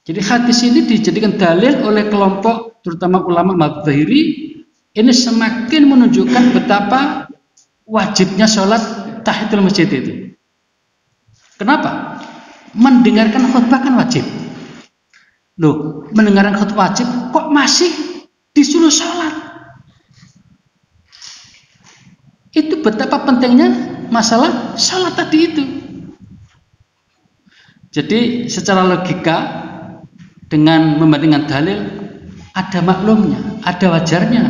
Jadi hadis ini dijadikan dalil oleh kelompok terutama ulama mazhab Zahiri, ini semakin menunjukkan betapa wajibnya sholat tahiyatul masjid itu. Kenapa? Mendengarkan khutbah kan wajib. Loh, mendengarkan khutbah wajib kok masih disuruh sholat? Itu betapa pentingnya masalah sholat tadi itu. Jadi secara logika dengan membandingkan dalil ada maklumnya, ada wajarnya.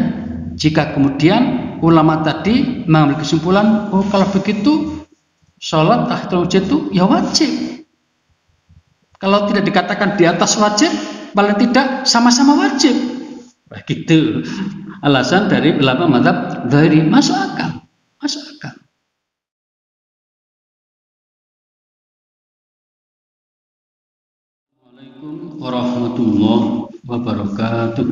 Jika kemudian ulama tadi mengambil kesimpulan, oh kalau begitu sholat tahiyatul masjid itu ya wajib. Kalau tidak dikatakan di atas wajib, paling tidak sama-sama wajib. Begitu alasan dari ulama mazhab Zahiri, masuk akal, masuk akal. Assalamualaikum warahmatullahi wabarakatuh.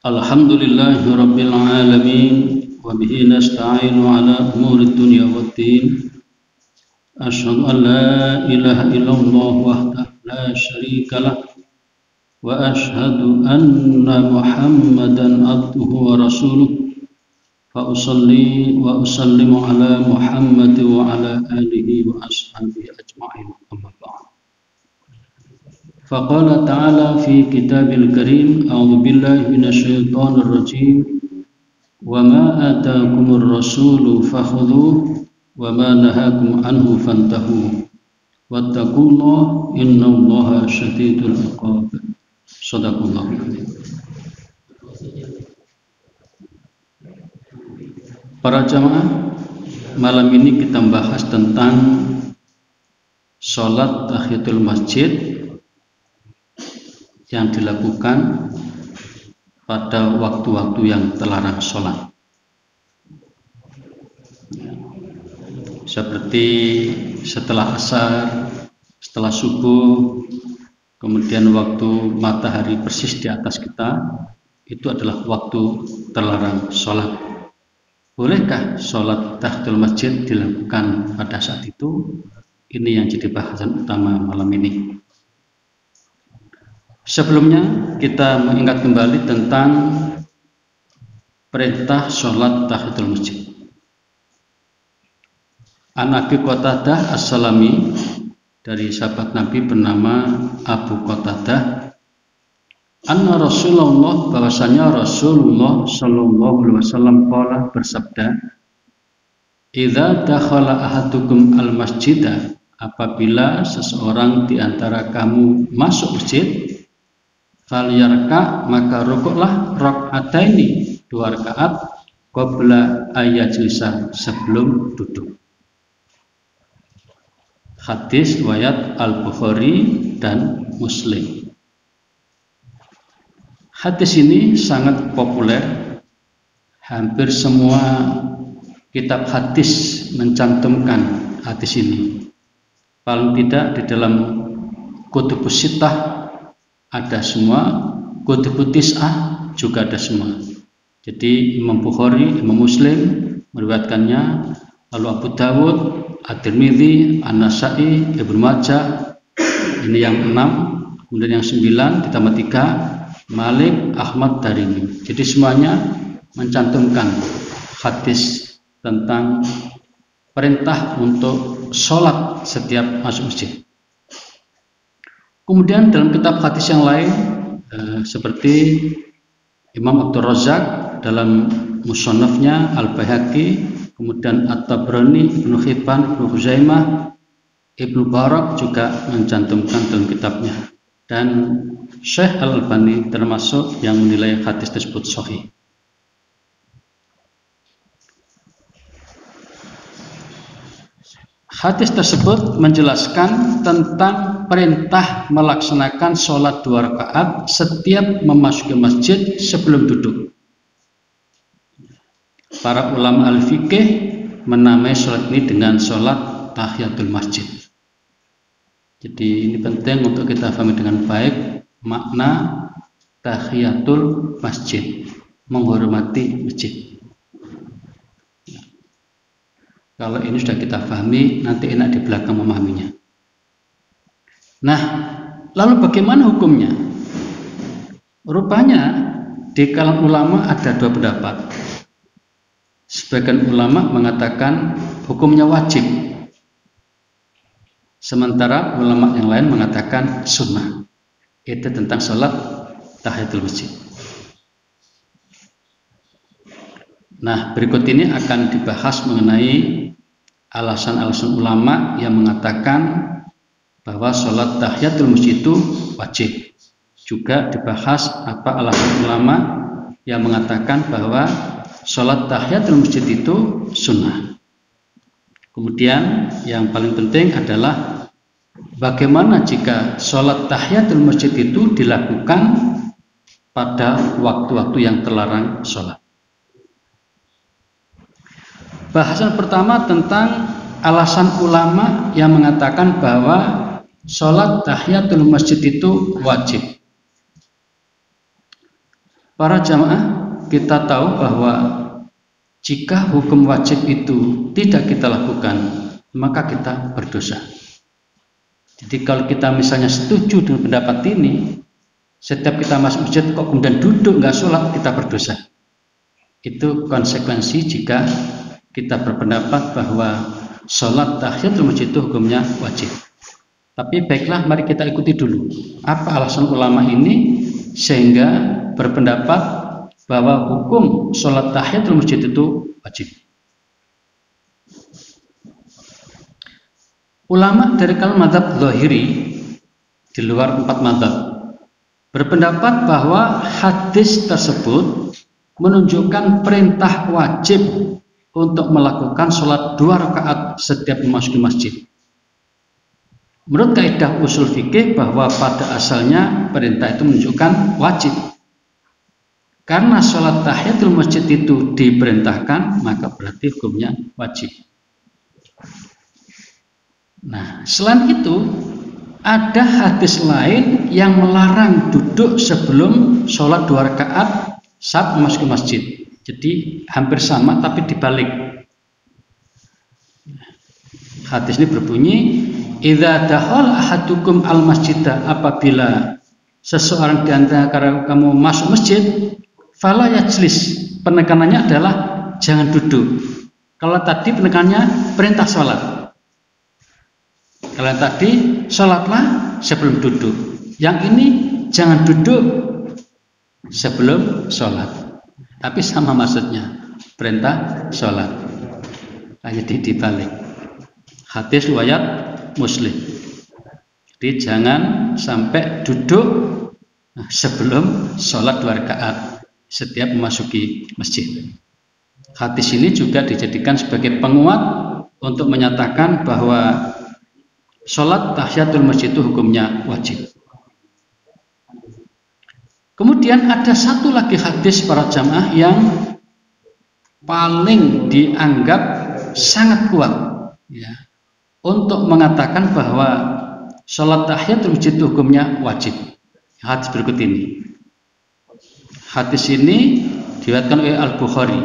Alhamdulillahi rabbil alamin wa bihi nasta'inu ala umuri dunya waddin. Asyhadu an la ilaha illallah wahdahu la syarika lah wa asyhadu anna Muhammadan abduhu wa rasuluh. Fa usalli wa usallimu ala Muhammad wa ala alihi wa ashabihi ajma'in, amma ba'd. Faqala ta'ala fi kitabil karim, a'udzu billahi minasyaitonir rajim, wa ma ataakumur rasulu fakhudhuhu wa ma nahakum anhu fantahu wattaqullaha innallaha syadidul iqab. Shadaqallahu alazim. Para jamaah, malam ini kita bahas tentang sholat tahiyatul masjid yang dilakukan pada waktu-waktu yang terlarang sholat, seperti setelah asar, setelah subuh, kemudian waktu matahari persis di atas kita, itu adalah waktu terlarang sholat. Bolehkah sholat tahiyatul masjid dilakukan pada saat itu? Ini yang jadi bahasan utama malam ini. Sebelumnya kita mengingat kembali tentang perintah sholat tahiyatul masjid. An Abi Qatadah As-Salami, dari sahabat Nabi bernama Abu Qatadah, anna Rasulullah, bahwasanya Rasulullah sallallahu alaihi wasallam qala, bersabda, idza dakhala ahadukum al-masjidah, apabila seseorang di antara kamu masuk masjid, falyarka, maka rukuklah rakaataini, 2 rakaat, qabla ayyajlisa, sebelum duduk. Hadis riwayat Al-Bukhari dan Muslim. Hadis ini sangat populer, hampir semua kitab hadis mencantumkan hadis ini. Paling tidak di dalam Kutubus Sittah ada semua, Kutubus Tis'ah juga ada semua. Jadi Imam Bukhari, Imam Muslim meriwayatkannya, lalu Abu Dawud, At-Tirmidzi, An-Nasa'i, Ibnu Majah, ini yang 6, kemudian yang 9 ditambah 3, Malik, Ahmad, Darimi. Jadi semuanya mencantumkan hadis tentang perintah untuk sholat setiap masuk masjid. Kemudian dalam kitab hadis yang lain seperti Imam Abdul Razak dalam Musannafnya, Al-Baihaqi, kemudian At-Tabrani, Ibnu Hibban, Ibnu Huzaimah, Ibnu Barak juga mencantumkan dalam kitabnya, dan Syekh Al-Albani termasuk yang menilai hadis tersebut sahih. Hadis tersebut menjelaskan tentang perintah melaksanakan sholat 2 rakaat setiap memasuki masjid sebelum duduk. Para ulama al-fiqih menamai sholat ini dengan sholat tahiyatul masjid. Jadi ini penting untuk kita pahami dengan baik makna tahiyatul masjid, menghormati masjid. Kalau ini sudah kita pahami, nanti enak di belakang memahaminya. Nah, lalu bagaimana hukumnya? Rupanya di kalangan ulama ada dua pendapat. Sebagian ulama mengatakan hukumnya wajib, sementara ulama yang lain mengatakan sunnah. Itu tentang sholat tahiyatul masjid. Nah, berikut ini akan dibahas mengenai alasan-alasan ulama yang mengatakan bahwa sholat tahiyatul masjid itu wajib. Juga dibahas apa alasan ulama yang mengatakan bahwa sholat tahiyatul masjid itu sunnah. Kemudian yang paling penting adalah bagaimana jika sholat tahiyatul masjid itu dilakukan pada waktu-waktu yang terlarang sholat. Bahasan pertama tentang alasan ulama yang mengatakan bahwa sholat tahiyatul masjid itu wajib. Para jamaah, kita tahu bahwa jika hukum wajib itu tidak kita lakukan, maka kita berdosa. Jadi kalau kita misalnya setuju dengan pendapat ini, setiap kita masuk masjid kok kemudian duduk nggak sholat, kita berdosa. Itu konsekuensi jika kita berpendapat bahwa sholat tahiyatul masjid itu hukumnya wajib. Tapi baiklah, mari kita ikuti dulu apa alasan ulama ini sehingga berpendapat bahwa hukum sholat tahiyatul masjid itu wajib. Ulama dari kalangan mazhab Zahiri di luar 4 mazhab berpendapat bahwa hadis tersebut menunjukkan perintah wajib untuk melakukan sholat 2 rakaat setiap memasuki masjid. Menurut kaidah usul fikih bahwa pada asalnya perintah itu menunjukkan wajib. Karena sholat tahiyatul masjid itu diperintahkan, maka berarti hukumnya wajib. Nah, selain itu ada hadis lain yang melarang duduk sebelum sholat 2 rakaat saat memasuki masjid. Jadi hampir sama tapi dibalik. Hadis ini berbunyi, idza dakhala ahadukum al-masjidah, apabila seseorang di antara kamu masuk masjid, fala yajlis, penekanannya adalah jangan duduk. Kalau tadi penekanannya perintah sholat. Kalau tadi sholatlah sebelum duduk. Yang ini jangan duduk sebelum sholat. Tapi sama maksudnya, perintah sholat. Jadi dibalik. Hadis riwayat Muslim. Jadi jangan sampai duduk sebelum sholat 2 rakaat setiap memasuki masjid. Hadis ini juga dijadikan sebagai penguat untuk menyatakan bahwa sholat tahiyatul masjid itu hukumnya wajib. Kemudian ada satu lagi hadis para jamaah yang paling dianggap sangat kuat ya, untuk mengatakan bahwa sholat tahiyatul masjid itu hukumnya wajib. Hadis berikut ini. Hadis ini diriwayatkan oleh Al-Bukhari.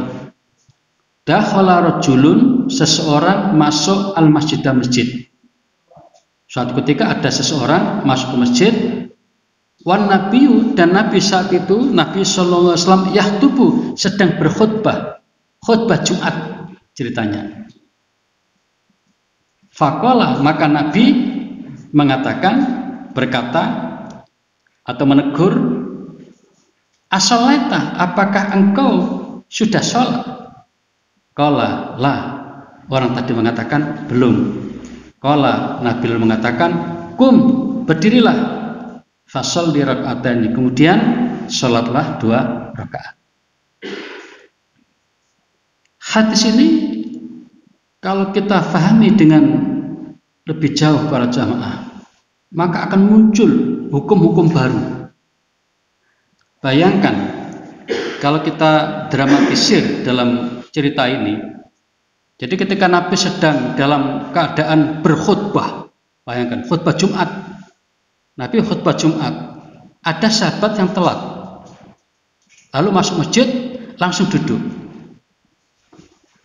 Dakhala rajulun, seseorang masuk masjid. Suatu ketika ada seseorang masuk ke masjid. Wan nabiyu, dan Nabi saat itu Nabi sallallahu alaihi wasallam yahtubu, sedang berkhutbah, khutbah Jumat ceritanya. Faqala, maka Nabi mengatakan, berkata atau menegur, as-sholaita, apakah engkau sudah sholat? Qala la, orang tadi mengatakan belum. Qala, Nabi mengatakan, kum, berdirilah. Fasol di rakaat, kemudian sholatlah 2 rakaat. Hadis ini kalau kita pahami dengan lebih jauh para jamaah, maka akan muncul hukum-hukum baru. Bayangkan kalau kita dramatisir dalam cerita ini. Jadi ketika Nabi sedang dalam keadaan berkhutbah, bayangkan khutbah Jumat. Nabi khutbah Jumat, ada sahabat yang telat, lalu masuk masjid langsung duduk.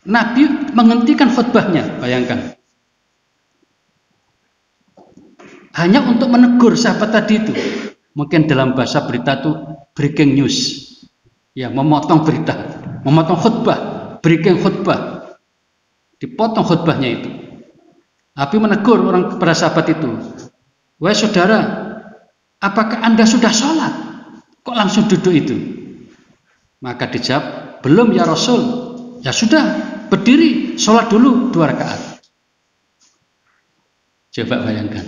Nabi menghentikan khutbahnya, bayangkan. Hanya untuk menegur sahabat tadi itu. Mungkin dalam bahasa berita itu breaking news. Ya, memotong berita, memotong khutbah, breaking khutbah. Dipotong khutbahnya itu. Nabi menegur orang kepada sahabat itu. Wahai saudara, apakah Anda sudah sholat? Kok langsung duduk itu? Maka dijawab, belum ya Rasul. Ya sudah, berdiri, sholat dulu 2 rakaat. Coba bayangkan.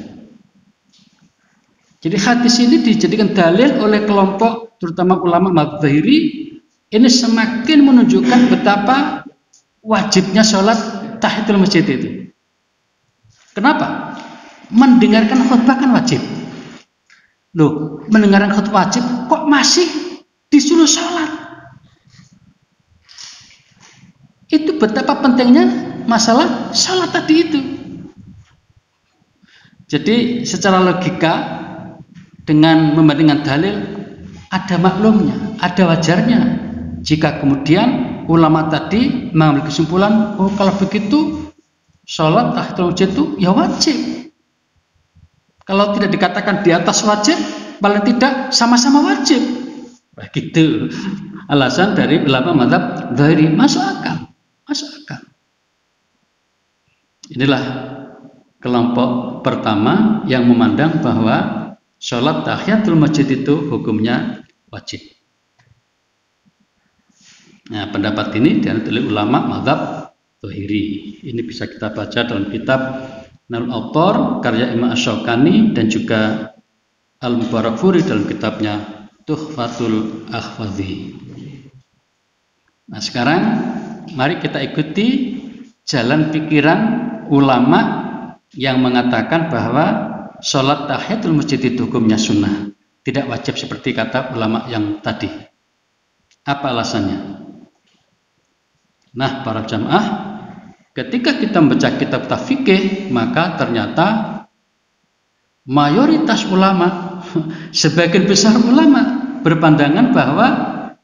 Jadi hadis ini dijadikan dalil oleh kelompok terutama ulama mazhab Zahiri. Ini semakin menunjukkan betapa wajibnya sholat tahiyatul masjid itu. Kenapa? Mendengarkan khutbah kan wajib. Loh, mendengarkan khutbah wajib kok masih disuruh sholat? Itu betapa pentingnya masalah sholat tadi itu. Jadi secara logika dengan membandingkan dalil ada maklumnya, ada wajarnya. Jika kemudian ulama tadi mengambil kesimpulan, oh kalau begitu sholat tahiyatul masjid itu ya wajib. Kalau tidak dikatakan di atas wajib, paling tidak sama-sama wajib. Begitu alasan dari ulama mazhab Zahiri. Masuk akal, masuk akal. Inilah kelompok pertama yang memandang bahwa sholat tahiyatul masjid itu hukumnya wajib. Nah, pendapat ini dianut oleh ulama mazhab Zahiri. Ini bisa kita baca dalam kitab Nailul Awtar karya Imam Asy-Syaukani dan juga Al-Mubarakfuri dalam kitabnya Tuhfatul Akhwadhi. Nah, sekarang mari kita ikuti jalan pikiran ulama yang mengatakan bahwa sholat tahiyatul masjid itu hukumnya sunnah, tidak wajib seperti kata ulama yang tadi. Apa alasannya? Nah, para jamaah, ketika kita membaca kitab fikih, maka ternyata mayoritas ulama, sebagian besar ulama berpandangan bahwa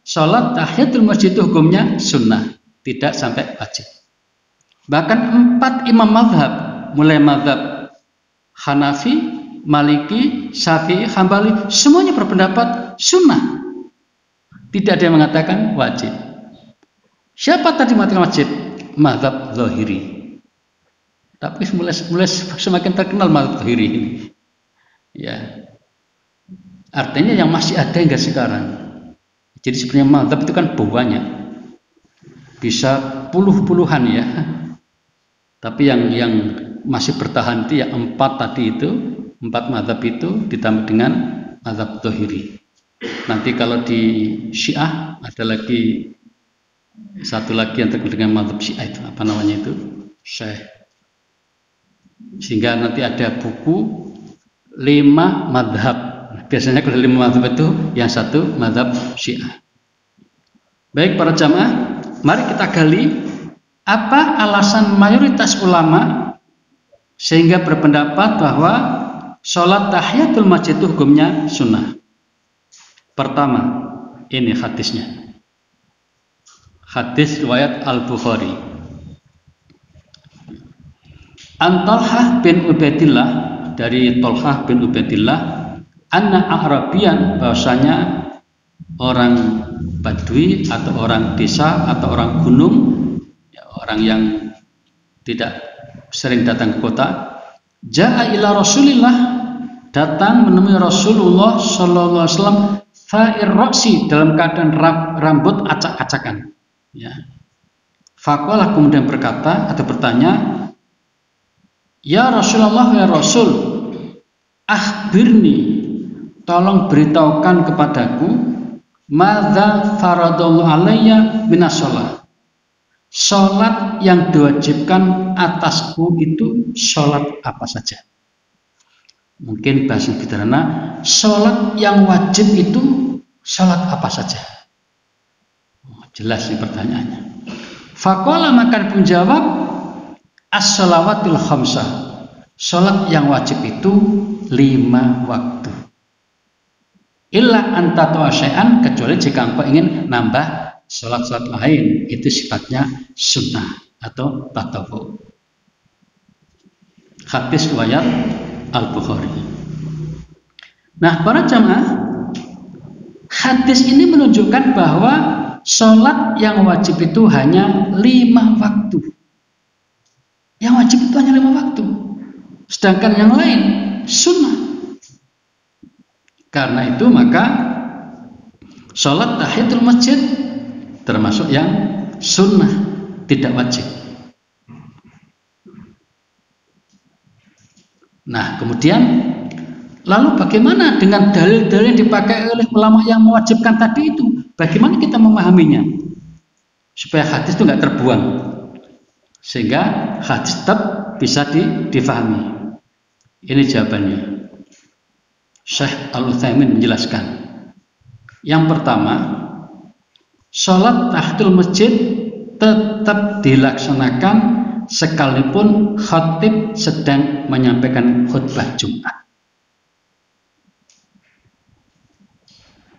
sholat tahiyatul masjid itu hukumnya sunnah, tidak sampai wajib. Bahkan 4 imam mazhab, mulai mazhab Hanafi, Maliki, Syafi'i, Hambali, semuanya berpendapat sunnah. Tidak ada yang mengatakan wajib. Siapa tadi mengatakan wajib? Mazhab Zahiri. Tapi mulai semakin terkenal mazhab Zahiri ini. Ya. Artinya yang masih ada hingga sekarang. Jadi sebenarnya mazhab itu kan banyak. Bisa puluh-puluhan ya. Tapi yang masih bertahan itu ya 4 tadi itu, 4 mazhab itu ditambah dengan mazhab Zahiri. Nanti kalau di Syiah ada lagi satu lagi yang terkait dengan mazhab Syiah itu apa namanya itu? Syekh. Sehingga nanti ada buku 5 mazhab. Biasanya kalau 5 mazhab itu yang satu mazhab Syiah. Baik para jamaah, mari kita gali apa alasan mayoritas ulama sehingga berpendapat bahwa sholat tahiyatul masjid itu hukumnya sunnah. Pertama, ini hadisnya. Hadis riwayat Al-Bukhari. An Talhah bin Ubaidillah, dari Talhah bin Ubaidillah, anna Arabian, bahwasanya orang Badui atau orang desa atau orang gunung, ya, orang yang tidak sering datang ke kota, ja'a ila Rasulillah, datang menemui Rasulullah sallallahu alaihi wasallam, fa'ir ra'si, dalam keadaan rambut acak-acakan. Ya. Faqala, kemudian berkata atau bertanya, ya Rasulullah, ya Rasul, akhbirni, tolong beritahukan kepadaku, madza faradallahu alayya minas shalah, sholat yang diwajibkan atasku itu sholat apa saja. Mungkin bahasa sederhana, sholat yang wajib itu sholat apa saja. Jelas nih pertanyaannya. Faqala, maka pun jawab, as-shalawatul khamsah, sholat yang wajib itu 5 waktu. Illa anta ta'asya'an, kecuali jika engkau ingin nambah sholat lain itu sifatnya sunnah atau tatawwu. Hadis riwayat Al-Bukhari. Nah, para jamaah, hadis ini menunjukkan bahwa sholat yang wajib itu hanya 5 waktu. Yang wajib itu hanya 5 waktu. Sedangkan yang lain sunnah. Karena itu maka sholat tahiyatul masjid termasuk yang sunnah, tidak wajib. Nah, kemudian lalu bagaimana dengan dalil-dalil yang dipakai oleh ulama yang mewajibkan tadi itu? Bagaimana kita memahaminya supaya hadis itu nggak terbuang, sehingga hadis tetap bisa difahami? Ini jawabannya. Syekh Al-Utsaimin menjelaskan. Yang pertama, sholat tahiyatul masjid tetap dilaksanakan sekalipun khatib sedang menyampaikan khutbah Jumat.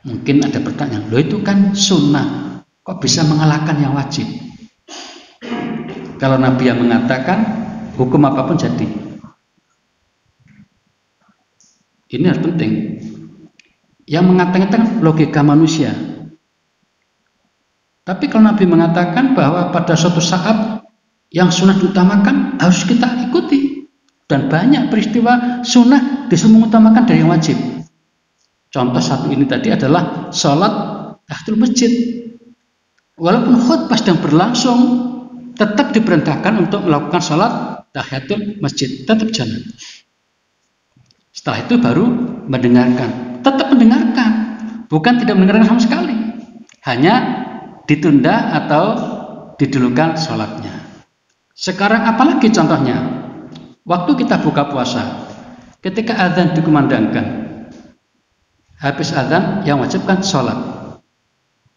Mungkin ada pertanyaan, loh itu kan sunnah, kok bisa mengalahkan yang wajib? Kalau Nabi yang mengatakan hukum apapun jadi. Ini harus penting. Yang mengatakan logika manusia. Tapi kalau Nabi mengatakan bahwa pada suatu saat yang sunnah diutamakan harus kita ikuti, dan banyak peristiwa sunnah disuruh mengutamakan dari yang wajib. Contoh satu ini tadi adalah sholat tahiyatul masjid. Walaupun khutbah sedang berlangsung, tetap diperintahkan untuk melakukan sholat tahiyatul masjid, tetap jalan. Setelah itu baru mendengarkan, tetap mendengarkan, bukan tidak mendengarkan sama sekali, hanya ditunda atau didulukan sholatnya. Sekarang apalagi contohnya, waktu kita buka puasa, ketika azan dikumandangkan, habis azan yang wajib kan sholat.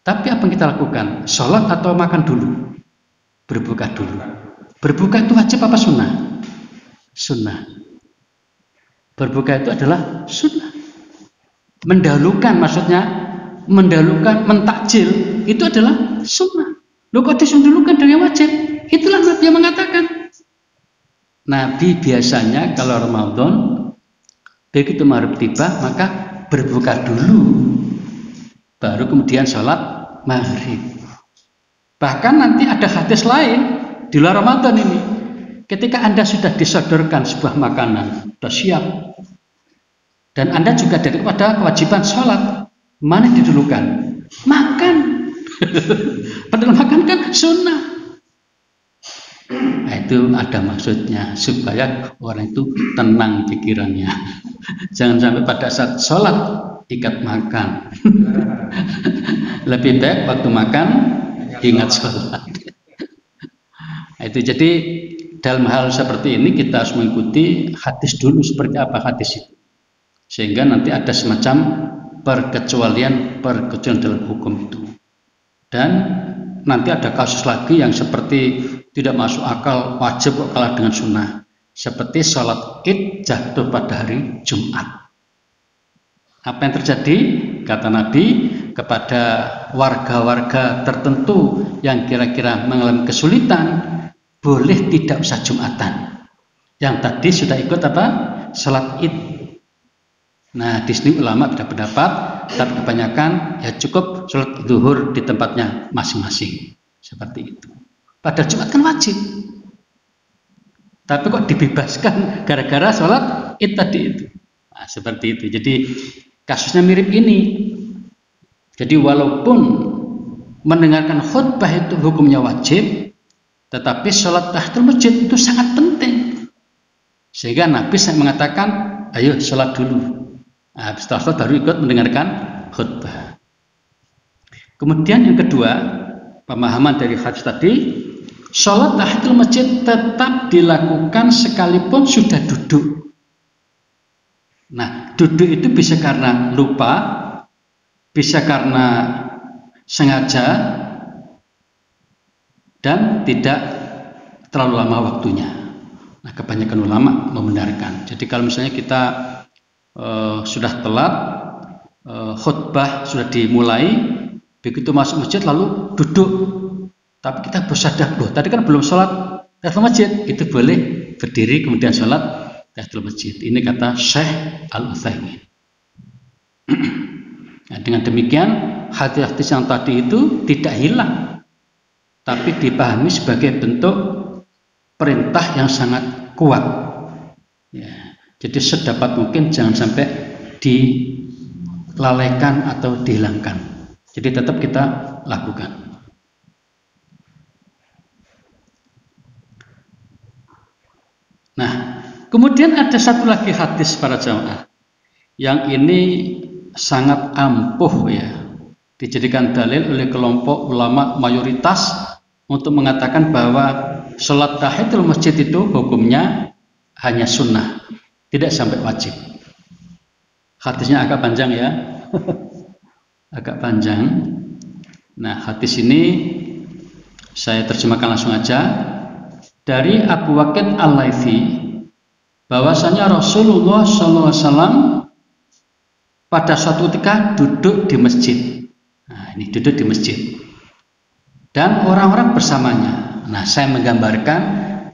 Tapi apa yang kita lakukan? Sholat atau makan dulu? Berbuka dulu. Berbuka itu wajib apa sunnah? Sunnah. Berbuka itu adalah sunnah. Mendahulukan, maksudnya mendahulukan, mentakjil itu adalah sunnah. Loh kok disundulukan dari yang wajib? Itulah Nabi yang mengatakan. Nabi biasanya kalau Ramadan begitu maghrib tiba maka berbuka dulu, baru kemudian sholat maghrib. Bahkan nanti ada hadis lain di luar Ramadan ini. Ketika Anda sudah disodorkan sebuah makanan, sudah siap, dan Anda juga daripada kewajiban sholat, mana didulukan? Makan. Padahal makan kan sunnah. Nah, itu ada maksudnya supaya orang itu tenang pikirannya. Jangan sampai pada saat sholat ikat makan. Lebih baik waktu makan ingat sholat. Nah, itu jadi dalam hal seperti ini kita harus mengikuti hadis dulu seperti apa hadis itu, sehingga nanti ada semacam perkecualian dalam hukum itu. Dan nanti ada kasus lagi yang seperti tidak masuk akal, wajib kok kalah dengan sunnah, seperti sholat id jatuh pada hari Jumat. Apa yang terjadi? Kata Nabi, kepada warga-warga tertentu yang kira-kira mengalami kesulitan, boleh tidak usah Jumatan. Yang tadi sudah ikut apa? Sholat id. Nah, di sini ulama beda pendapat, tapi kebanyakan ya cukup sholat zuhur di tempatnya masing-masing. Seperti itu. Padahal Jumat kan wajib. Tapi kok dibebaskan gara-gara sholat id tadi itu. Nah, seperti itu. Jadi kasusnya mirip ini. Jadi walaupun mendengarkan khutbah itu hukumnya wajib, tetapi sholat tahiyatul masjid itu sangat penting. Sehingga Nabi mengatakan, ayo sholat dulu. Nah, setelah sholat baru ikut mendengarkan khutbah. Kemudian yang kedua, pemahaman dari hadis tadi, sholat tahiyatul masjid tetap dilakukan sekalipun sudah duduk. Nah, duduk itu bisa karena lupa, bisa karena sengaja, dan tidak terlalu lama waktunya. Nah, kebanyakan ulama membenarkan. Jadi kalau misalnya kita sudah telat, khutbah sudah dimulai, Begitu masuk masjid lalu duduk. Tapi kita bersadar, loh tadi kan belum sholat tahiyatul masjid. Itu boleh berdiri kemudian sholat tahiyatul masjid. Ini kata Syekh Al-Utsaimin. Nah, dengan demikian hadis-hadis yang tadi itu tidak hilang, tapi dipahami sebagai bentuk perintah yang sangat kuat. Ya, jadi sedapat mungkin jangan sampai dilalaikan atau dihilangkan. Jadi tetap kita lakukan. Nah, kemudian ada satu lagi hadis para jamaah yang ini sangat ampuh ya, dijadikan dalil oleh kelompok ulama mayoritas untuk mengatakan bahwa sholat tahiyatul masjid itu hukumnya hanya sunnah, tidak sampai wajib. Hadisnya agak panjang ya, agak panjang. Nah, hadis ini saya terjemahkan langsung aja dari Abu Waqid Al-Laitsi, bahwasanya Rasulullah SAW pada suatu ketika duduk di masjid. Nah, ini duduk di masjid dan orang-orang bersamanya. Nah, saya menggambarkan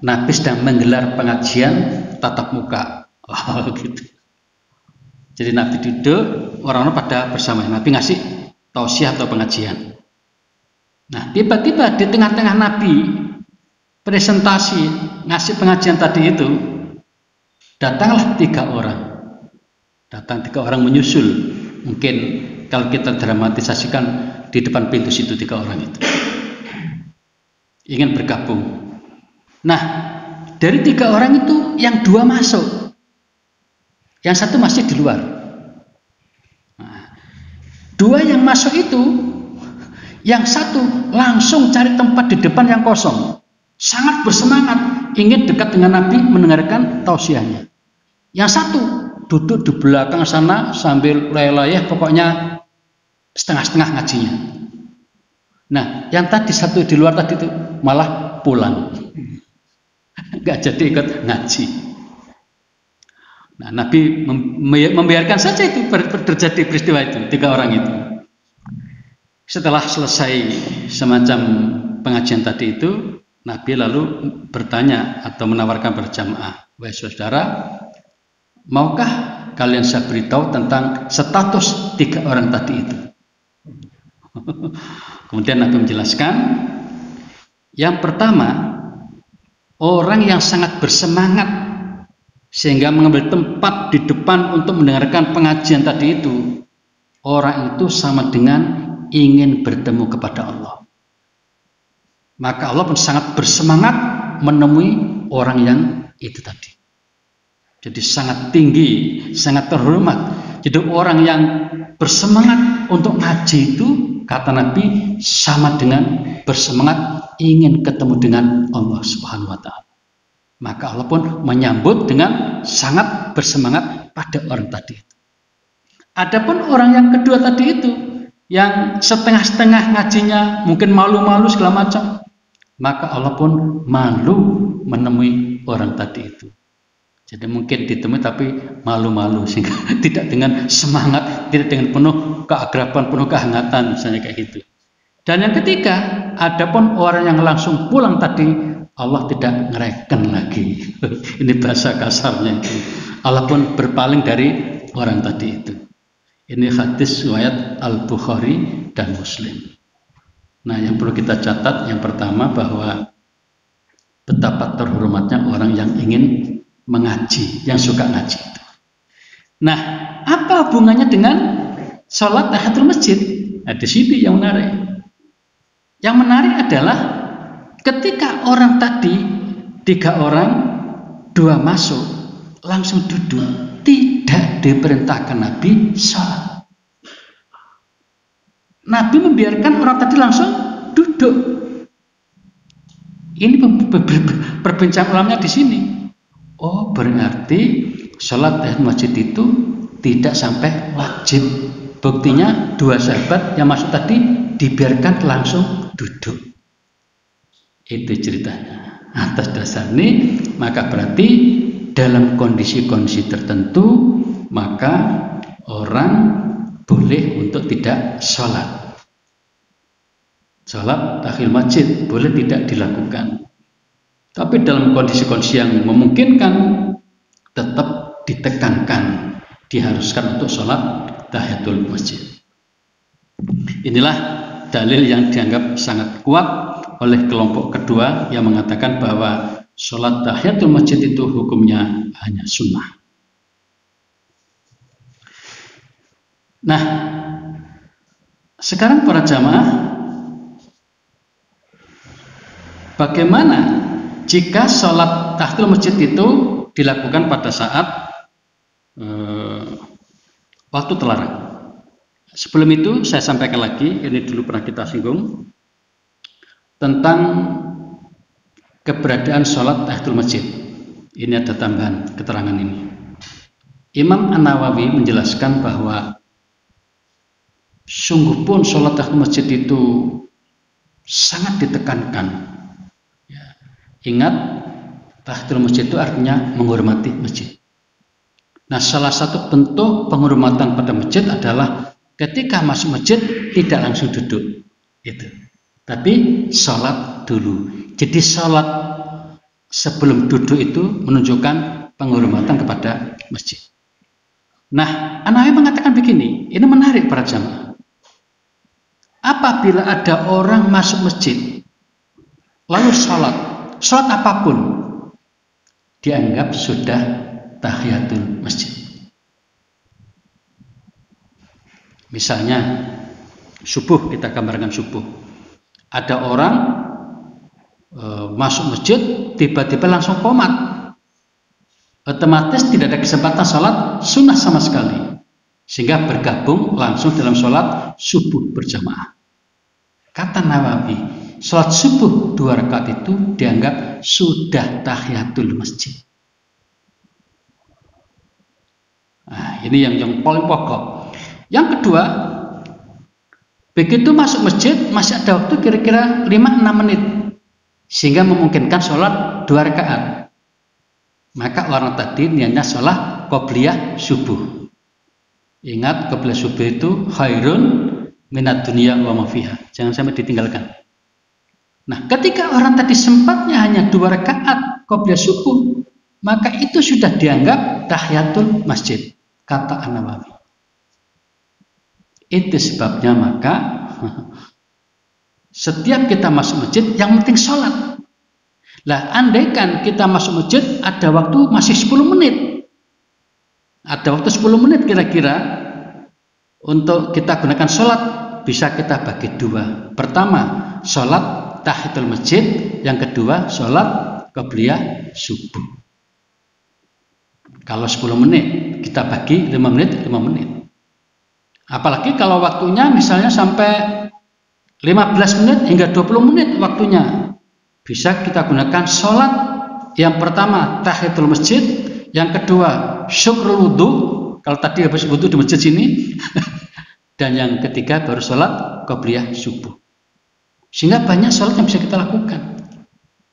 Nabi sedang menggelar pengajian tatap muka. Oh, gitu. Jadi Nabi duduk, orang-orang pada bersamanya. Nabi ngasih tausiah atau pengajian. Nah, tiba-tiba di tengah-tengah Nabi presentasi ngasih pengajian tadi itu, datanglah 3 orang. Datang 3 orang menyusul. Mungkin kalau kita dramatisasikan di depan pintu situ 3 orang itu ingin bergabung. Nah, dari 3 orang itu yang 2 masuk, yang 1 masih di luar. Nah, 2 yang masuk itu, yang 1 langsung cari tempat di depan yang kosong, sangat bersemangat ingin dekat dengan Nabi mendengarkan tausiahnya. Yang 1 duduk di belakang sana sambil layah-layah, pokoknya setengah-setengah ngajinya. Nah, yang tadi 1 di luar tadi itu malah pulang, nggak jadi ikut ngaji. Nah, Nabi membiarkan saja itu terjadi peristiwa itu, 3 orang itu. Setelah selesai semacam pengajian tadi itu, Nabi lalu bertanya atau menawarkan berjamaah, wahai saudara, maukah kalian saya beritahu tentang status 3 orang tadi itu? Kemudian Nabi menjelaskan, yang pertama, orang yang sangat bersemangat sehingga mengambil tempat di depan untuk mendengarkan pengajian tadi itu, orang itu sama dengan ingin bertemu kepada Allah. Maka Allah pun sangat bersemangat menemui orang yang itu tadi. Jadi sangat tinggi, sangat terhormat. Jadi orang yang bersemangat untuk ngaji itu, kata Nabi, sama dengan bersemangat ingin ketemu dengan Allah Subhanahu wa Ta'ala. Maka Allah pun menyambut dengan sangat bersemangat pada orang tadi itu. Adapun orang yang kedua tadi itu, yang setengah-setengah ngajinya, mungkin malu-malu segala macam, maka Allah pun malu menemui orang tadi itu. Jadi mungkin ditemui tapi malu-malu, sehingga tidak dengan semangat, tidak dengan penuh keakraban, penuh kehangatan, misalnya kayak gitu. Dan yang ketiga, adapun orang yang langsung pulang tadi, Allah tidak ngereken lagi. Ini bahasa kasarnya itu. Allah pun berpaling dari orang tadi itu. Ini hadis riwayat Al-Bukhari dan Muslim. Nah, yang perlu kita catat yang pertama bahwa betapa terhormatnya orang yang ingin mengaji, yang suka ngaji itu. Nah, apa hubungannya dengan sholat tahiyatul masjid? Nah, di sini yang menarik. Yang menarik adalah ketika orang tadi 3 orang, 2 masuk, langsung duduk, tidak diperintahkan Nabi sholat. Nabi membiarkan orang tadi langsung duduk. Ini perbincangan ulamanya di sini. Oh, berarti sholat tahiyatul masjid itu tidak sampai wajib. Buktinya 2 sahabat yang masuk tadi dibiarkan langsung duduk. Itu ceritanya. Atas dasar ini, maka berarti dalam kondisi-kondisi tertentu, maka orang boleh untuk tidak sholat. Salat tahiyatul masjid boleh tidak dilakukan. Tapi dalam kondisi-kondisi yang memungkinkan tetap ditekankan, diharuskan untuk sholat tahiyatul masjid. Inilah dalil yang dianggap sangat kuat oleh kelompok kedua yang mengatakan bahwa sholat tahiyatul masjid itu hukumnya hanya sunnah. Nah, sekarang para jamaah, bagaimana jika sholat tahiyatul masjid itu dilakukan pada saat waktu terlarang? Sebelum itu saya sampaikan lagi, ini dulu pernah kita singgung, tentang keberadaan sholat tahiyatul masjid. Ini ada tambahan keterangan ini. Imam An-Nawawi menjelaskan bahwa sungguh pun sholat tahiyatul masjid itu sangat ditekankan. Ingat, tahiyatul masjid itu artinya menghormati masjid. Nah, salah satu bentuk penghormatan pada masjid adalah ketika masuk masjid tidak langsung duduk, itu, tapi sholat dulu. Jadi sholat sebelum duduk itu menunjukkan penghormatan kepada masjid. Nah, An-Nawawi mengatakan begini, ini menarik para jamaah. Apabila ada orang masuk masjid lalu sholat apapun dianggap sudah tahiyatul masjid. Misalnya subuh, kita gambarkan subuh. Ada orang masuk masjid tiba-tiba langsung qomat. Otomatis tidak ada kesempatan sholat sunnah sama sekali, sehingga bergabung langsung dalam sholat subuh berjamaah. Kata Nawawi, sholat subuh 2 rakaat itu dianggap sudah tahiyatul masjid. Nah, ini yang paling pokok. Yang kedua, begitu masuk masjid masih ada waktu kira-kira 5-6 menit, sehingga memungkinkan sholat 2 rakaat. Maka orang tadi niatnya sholat qobliyah subuh. Ingat, qobliyah subuh itu khairun minat dunia wa ma fiha. Jangan sampai ditinggalkan. Nah, ketika orang tadi sempatnya hanya 2 rakaat qobliyah subuh, maka itu sudah dianggap tahiyatul masjid, kata An-Nawawi. Itu sebabnya maka setiap kita masuk masjid yang penting sholat. Lah, andaikan kita masuk masjid ada waktu masih 10 menit, ada waktu 10 menit kira-kira untuk kita gunakan sholat, bisa kita bagi 2. Pertama, sholat tahiyatul masjid. Yang kedua, sholat qobliyah subuh. Kalau 10 menit, kita bagi 5 menit, 5 menit. Apalagi kalau waktunya misalnya sampai 15 menit hingga 20 menit waktunya, bisa kita gunakan sholat yang pertama tahiyatul masjid, yang kedua syukrul wudhu, kalau tadi habis wudhu di masjid sini, dan yang ketiga baru sholat qobliyah subuh. Sehingga banyak sholat yang bisa kita lakukan.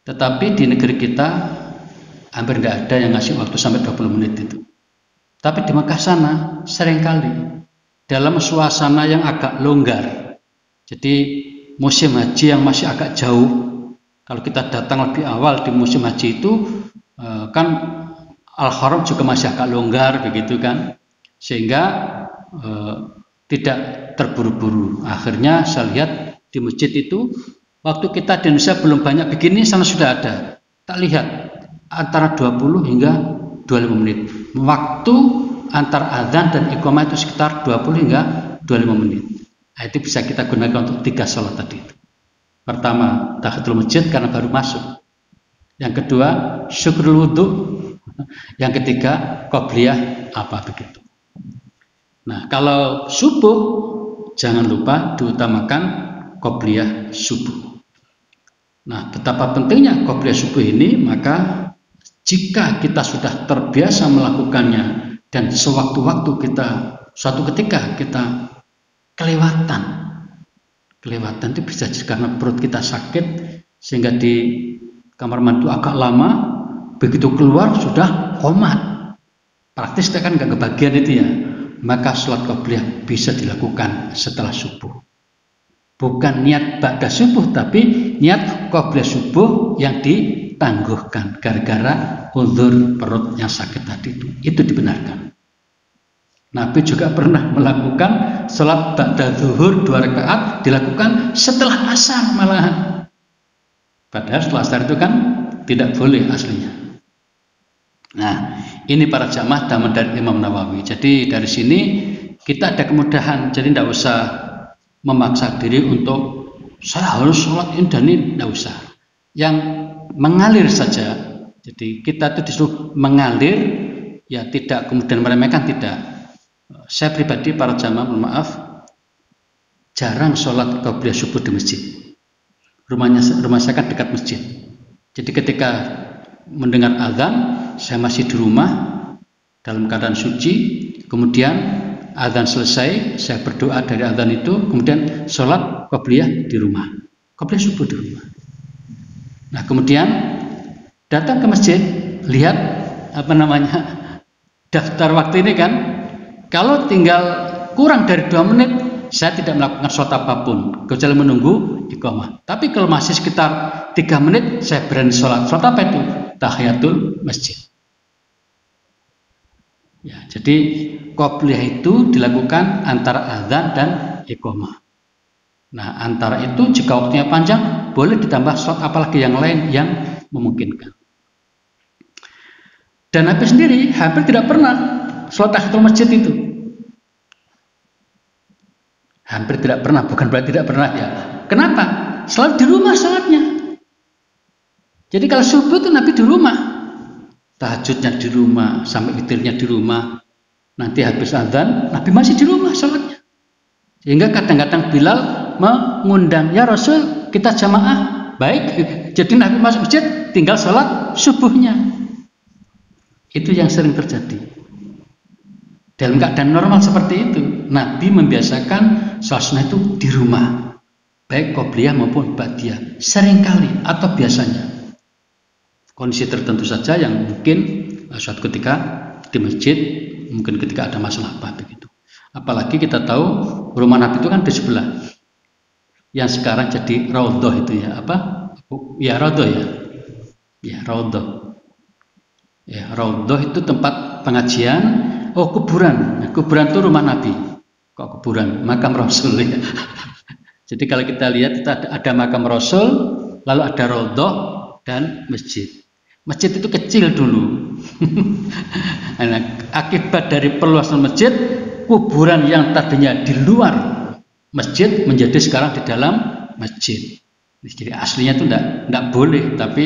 Tetapi di negeri kita hampir tidak ada yang ngasih waktu sampai 20 menit itu. Tapi di Mekah sana seringkali dalam suasana yang agak longgar. Jadi musim haji yang masih agak jauh, kalau kita datang lebih awal di musim haji itu kan Al-Haram juga masih agak longgar begitu kan, sehingga tidak terburu-buru. Akhirnya saya lihat di masjid itu waktu kita di Indonesia belum banyak begini, sana sudah ada. Tak lihat antara 20 hingga 25 menit. Waktu antara adzan dan iqamah itu sekitar 20 hingga 25 menit. Nah, itu bisa kita gunakan untuk 3 sholat tadi. Pertama, tahiyatul masjid karena baru masuk. Yang kedua, syukrul wudhu. Yang ketiga, qobliyah apa begitu. Nah, kalau subuh jangan lupa diutamakan qobliyah subuh. Nah, betapa pentingnya qobliyah subuh ini, maka jika kita sudah terbiasa melakukannya dan sewaktu-waktu kita, suatu ketika kita kelewatan itu bisa jadi karena perut kita sakit sehingga di kamar mandi agak lama, begitu keluar sudah qomat, praktis kan nggak kebagian itu ya, maka sholat qobliyah bisa dilakukan setelah subuh. Bukan niat ba'da subuh, tapi niat qobliyah subuh yang ditangguhkan gara-gara uzur perut yang sakit tadi itu. Itu dibenarkan. Nabi juga pernah melakukan sholat ba'da zuhur 2 rakaat dilakukan setelah asar malahan. Padahal setelah asar itu kan tidak boleh aslinya. Nah, ini para jamaah daman dari Imam Nawawi. Jadi dari sini kita ada kemudahan. Jadi tidak usah memaksa diri untuk saya harus sholat ini dan ini, tidak usah. Yang mengalir saja. Jadi kita itu disuruh mengalir, ya tidak kemudian meremehkan, tidak. Saya pribadi para jamaah, mohon maaf, jarang sholat qobliyah subuh di masjid. Rumah saya kan dekat masjid. Jadi ketika mendengar azan, saya masih di rumah dalam keadaan suci, kemudian azan selesai, saya berdoa dari azan itu, kemudian sholat qobliyah di rumah, qobliyah subuh di rumah. Nah kemudian datang ke masjid, lihat daftar waktu ini kan, kalau tinggal kurang dari 2 menit, saya tidak melakukan sholat apapun, kecuali menunggu iqamah. Tapi kalau masih sekitar 3 menit, saya berani sholat. Sholat apa itu? Tahiyatul masjid. Ya, jadi qobliyah itu dilakukan antara azan dan iqamah. Nah, antara itu jika waktunya panjang, boleh ditambah sholat apalagi yang lain yang memungkinkan. Dan Nabi sendiri hampir tidak pernah sholat tahiyatul masjid itu. Hampir tidak pernah, bukan berarti tidak pernah ya. Kenapa? Selalu di rumah sholatnya. Jadi kalau subuh itu Nabi di rumah, tahajudnya di rumah, sampai witirnya di rumah. Nanti habis azan, Nabi masih di rumah sholatnya. Sehingga kadang-kadang Bilal mengundang, ya Rasul kita jamaah. Baik, jadi Nabi masuk masjid tinggal sholat subuhnya. Itu yang sering terjadi. Dalam keadaan normal seperti itu, Nabi membiasakan sholat sunnah itu di rumah, baik qobliyah maupun ba'diyah, seringkali atau biasanya. Kondisi tertentu saja yang mungkin suatu ketika di masjid, mungkin ketika ada masalah apa begitu. Apalagi kita tahu rumah Nabi itu kan di sebelah, yang sekarang jadi raudhah itu ya, apa? Ya raudhah ya, ya raudhah. Ya raudhah itu tempat pengajian. Oh kuburan, kuburan itu rumah Nabi. Kok kuburan? Makam Rasul ya. Jadi kalau kita lihat kita ada makam Rasul, lalu ada raudhah dan masjid. Masjid itu kecil dulu. Nah, akibat dari perluasan masjid, kuburan yang tadinya di luar masjid menjadi sekarang di dalam masjid. Jadi aslinya itu tidak boleh, tapi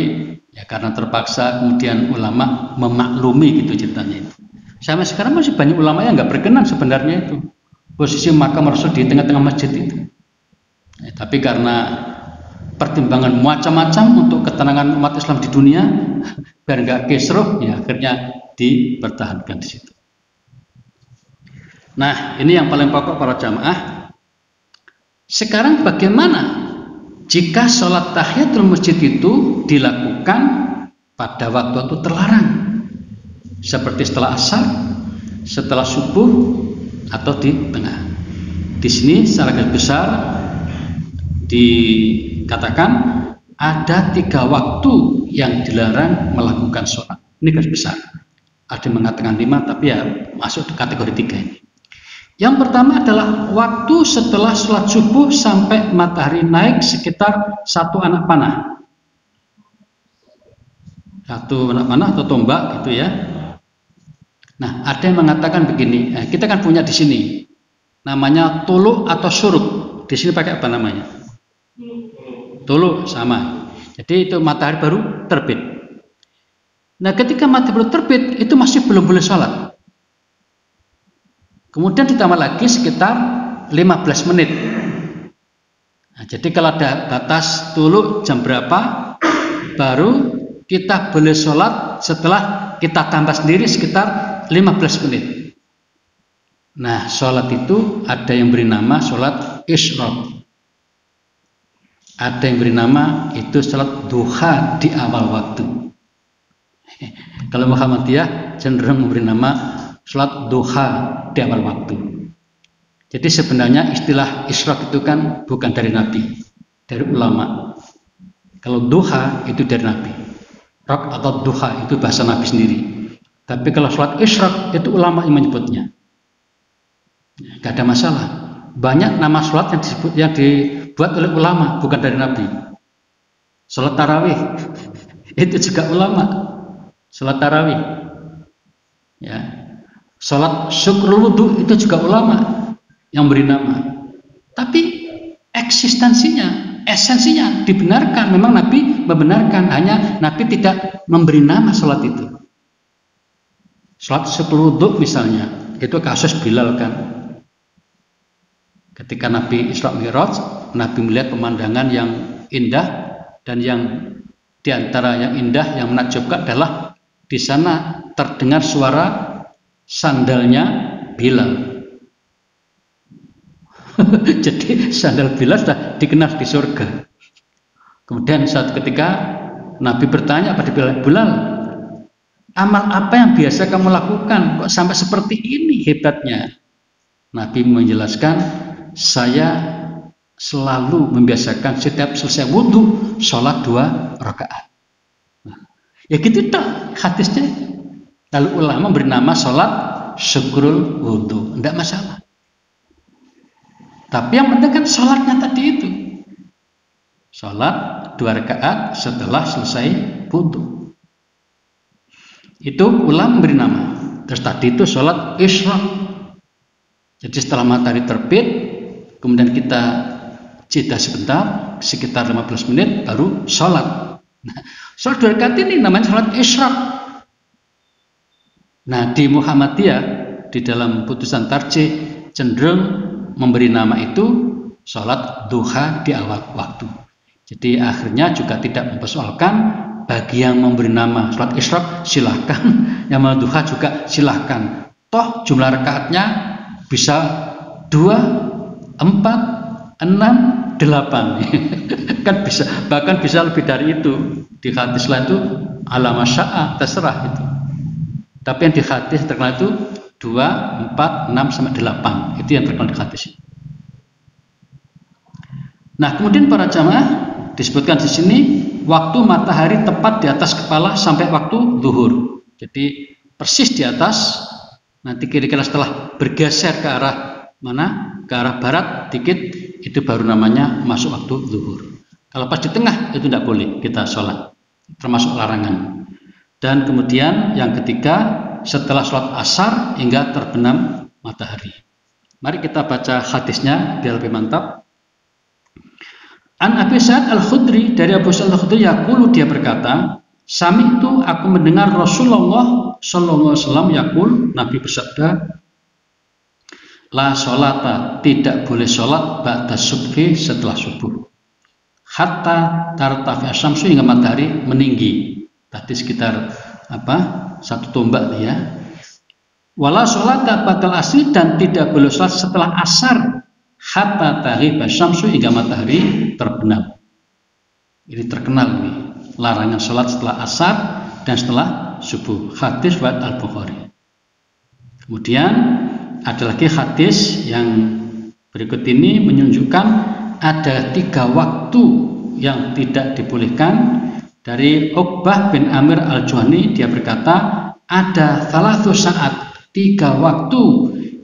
ya karena terpaksa kemudian ulama memaklumi gitu ceritanya itu. Sampai sekarang masih banyak ulama yang nggak berkenan sebenarnya itu posisi makam Rasul di tengah-tengah masjid itu. Ya, tapi karena pertimbangan macam-macam untuk ketenangan umat Islam di dunia, biar nggak kisruh, ya akhirnya dipertahankan di situ. Nah, ini yang paling pokok para jamaah. Sekarang bagaimana jika sholat tahiyatul masjid itu dilakukan pada waktu terlarang, seperti setelah asar, setelah subuh, atau di tengah? Di sini secara garis besar dikatakan ada 3 waktu yang dilarang melakukan sholat. Ini garis besar. Ada yang mengatakan 5, tapi ya masuk di kategori 3 ini. Yang pertama adalah waktu setelah sholat subuh sampai matahari naik sekitar 1 anak panah. 1 anak panah atau tombak gitu ya. Nah, ada yang mengatakan begini. Kita kan punya di sini namanya tulu atau suruk. Di sini pakai apa namanya? Tulu sama. Jadi itu matahari baru terbit. Nah, ketika matahari baru terbit itu masih belum boleh sholat. Kemudian ditambah lagi sekitar 15 menit. Nah, jadi kalau ada batas tulu jam berapa, baru kita boleh sholat setelah kita tambah sendiri sekitar 15 menit. Nah, sholat itu ada yang beri nama sholat isyraq. Ada yang beri nama itu sholat duha di awal waktu. Kalau Muhammadiyah cenderung memberi nama sholat duha di awal waktu. Jadi sebenarnya istilah isyraq itu kan bukan dari Nabi, dari ulama. Kalau duha itu dari Nabi. Rok atau duha itu bahasa Nabi sendiri. Tapi kalau sholat isyraq itu ulama yang menyebutnya. Gak ada masalah. Banyak nama sholat yang dibuat oleh ulama, bukan dari Nabi. Sholat tarawih itu juga ulama. Sholat tarawih, ya. Sholat syukrul wudhu itu juga ulama yang beri nama. Tapi eksistensinya, esensinya dibenarkan. Memang Nabi membenarkan, hanya Nabi tidak memberi nama sholat itu. Sholat syukrul wudhu misalnya, itu kasus Bilal kan. Ketika Nabi Isra Mi'raj, Nabi melihat pemandangan yang indah, dan yang diantara yang indah, yang menakjubkan adalah di sana terdengar suara sandalnya Bilal. Jadi sandal Bilal sudah dikenal di surga. Kemudian saat ketika Nabi bertanya pada Bilal, amal apa yang biasa kamu lakukan kok sampai seperti ini hebatnya? Nabi menjelaskan, saya selalu membiasakan setiap selesai wudhu sholat 2 rakaat. Ya gitu tak hadisnya. Lalu ulama beri nama sholat syukrul wudhu, tidak masalah. Tapi yang penting kan sholatnya tadi itu, sholat 2 rakaat setelah selesai wudhu. Itu ulama beri nama. Terus tadi itu sholat isyraq. Jadi setelah matahari terbit, kemudian kita jeda sebentar, sekitar 15 menit, baru sholat. Nah, sholat 2 rakaat ini namanya sholat isyraq. Nah, di Muhammadiyah, di dalam putusan tarjih, cenderung memberi nama itu sholat duha di awal waktu. Jadi akhirnya juga tidak mempersoalkan, bagi yang memberi nama sholat isyraq silahkan, yang mau duha juga silahkan. Toh jumlah rakaatnya bisa 2, 4, 6, 8 kan bisa, bahkan bisa lebih dari itu. Di hadis lain itu ala masya'a, terserah itu. Tapi yang di hadis terkenal itu 2, 4, 6 sampai 8. Itu yang terkenal di hadis. Nah, kemudian para jamaah disebutkan di sini waktu matahari tepat di atas kepala sampai waktu zuhur. Jadi persis di atas. Nanti kira-kira setelah bergeser ke arah mana? Ke arah barat dikit, itu baru namanya masuk waktu zuhur. Kalau pas di tengah itu tidak boleh kita sholat, termasuk larangan. Dan kemudian yang ketiga, setelah sholat asar hingga terbenam matahari. Mari kita baca hadisnya biar lebih mantap. An Abi Sa'id Al-Khudri, dari Abu Sa'id Al-Khudri yaqulu, dia berkata, sami itu aku mendengar Rasulullah sallallahu alaihi wasallam yaqul, Nabi bersabda, la sholata, tidak boleh sholat ba'da subhi, setelah subuh, hatta tartafi asyamsu, hingga matahari meninggi. Tadi sekitar satu tombak ya. Wala sholata ba'dal asri, dan tidak boleh sholat setelah asar, hatta taghib asyamsu, hingga matahari terbenam. Ini terkenal nih, larangan sholat setelah asar dan setelah subuh. Hadis riwayat Al-Bukhari. Kemudian ada lagi hadis yang berikut ini menunjukkan ada 3 waktu yang tidak dibolehkan. Dari Uqbah bin Amir Al-Juhani, dia berkata, ada 3 saat, 3 waktu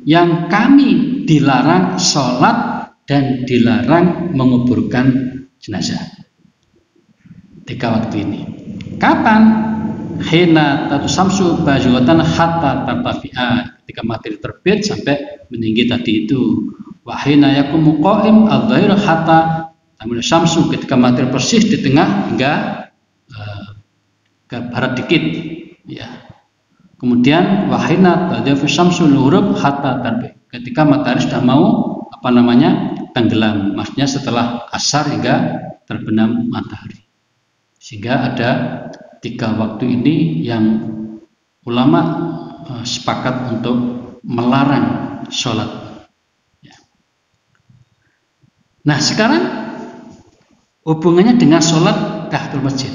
yang kami dilarang sholat dan dilarang menguburkan jenazah. 3 waktu ini. Kapan? Hina tatu samsu bajuatan hatta tartafi'a, ketika matahari terbit sampai meninggi tadi itu. Wa hina yakumu qa'im adh-dhahir hatta tamil samsu, ketika matahari persis di tengah hingga ke barat dikit ya. Kemudian wa hina tadhafu samsu al-ghurub hatta tanbi, ketika matahari sudah mau tenggelam, maksudnya setelah asar hingga terbenam matahari. Sehingga ada 3 waktu ini yang ulama sepakat untuk melarang sholat. Nah, sekarang hubungannya dengan sholat tahiyatul masjid.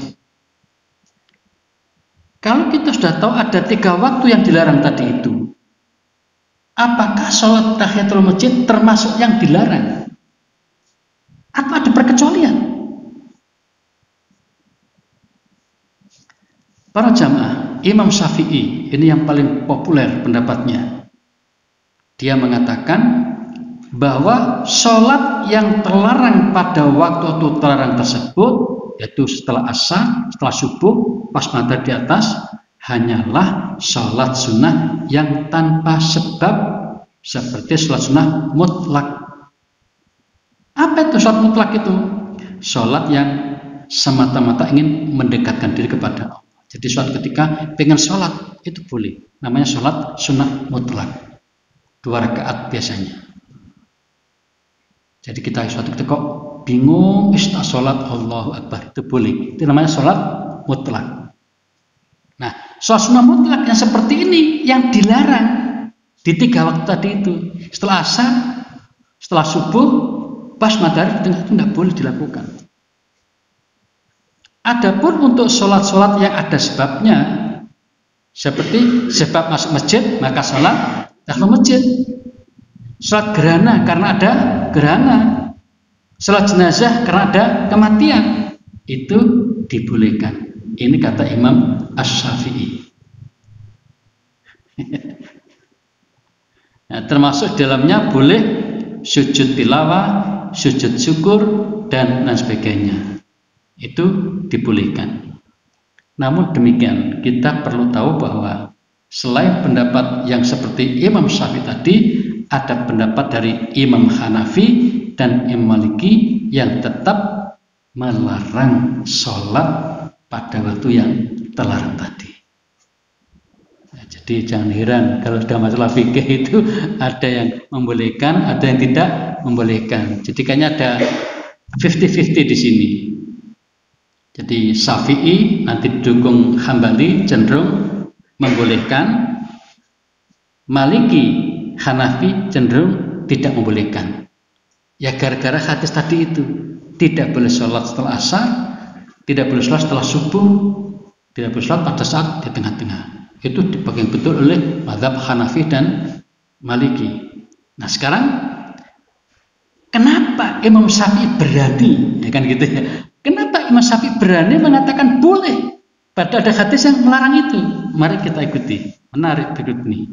Kalau kita sudah tahu ada 3 waktu yang dilarang tadi itu, apakah sholat tahiyatul masjid termasuk yang dilarang? Atau ada perkecualian? Para jamaah, Imam Syafi'i ini yang paling populer pendapatnya. Dia mengatakan bahwa sholat yang terlarang pada waktu terlarang tersebut, yaitu setelah asar, setelah subuh, pas matahari di atas, hanyalah sholat sunnah yang tanpa sebab, seperti sholat sunnah mutlak. Apa itu sholat mutlak itu? Sholat yang semata-mata ingin mendekatkan diri kepada Allah. Jadi suatu ketika pengen sholat itu boleh, namanya sholat sunnah mutlak, 2 rakaat biasanya. Jadi kita suatu ketika kok bingung istilah sholat Allahu Akbar, itu boleh, itu namanya sholat mutlak. Nah, sholat sunnah mutlak yang seperti ini yang dilarang di 3 waktu tadi itu, setelah asar, setelah subuh, pas matahari di tengah, itu tidak boleh dilakukan. Adapun untuk sholat-sholat yang ada sebabnya, seperti sebab masuk masjid, maka sholat tahiyatul masjid. Sholat gerhana karena ada gerhana, sholat jenazah karena ada kematian, itu dibolehkan. Ini kata Imam Asy-Syafi'i. Nah, termasuk dalamnya boleh sujud tilawah, sujud syukur, dan lain sebagainya. Itu dibolehkan. Namun demikian, kita perlu tahu bahwa selain pendapat yang seperti Imam Syafi'i tadi, ada pendapat dari Imam Hanafi dan Imam Maliki yang tetap melarang sholat pada waktu yang terlarang tadi. Nah, jadi jangan heran kalau sudah masalah fikih itu ada yang membolehkan, ada yang tidak membolehkan. Jadi kayaknya ada 50-50 di sini. Jadi Syafi'i nanti didukung Hambali cenderung membolehkan, Maliki, Hanafi cenderung tidak membolehkan. Ya gara-gara hadis tadi itu, tidak boleh sholat setelah asar, tidak boleh sholat setelah subuh, tidak boleh sholat pada saat di tengah-tengah. Itu dipegang betul oleh mazhab Hanafi dan Maliki. Nah sekarang kenapa Imam Syafi'i berani, ya kan gitu ya? Kenapa Imam Syafi'i berani mengatakan boleh pada ada hadis yang melarang itu? Mari kita ikuti. Menarik berikut ini.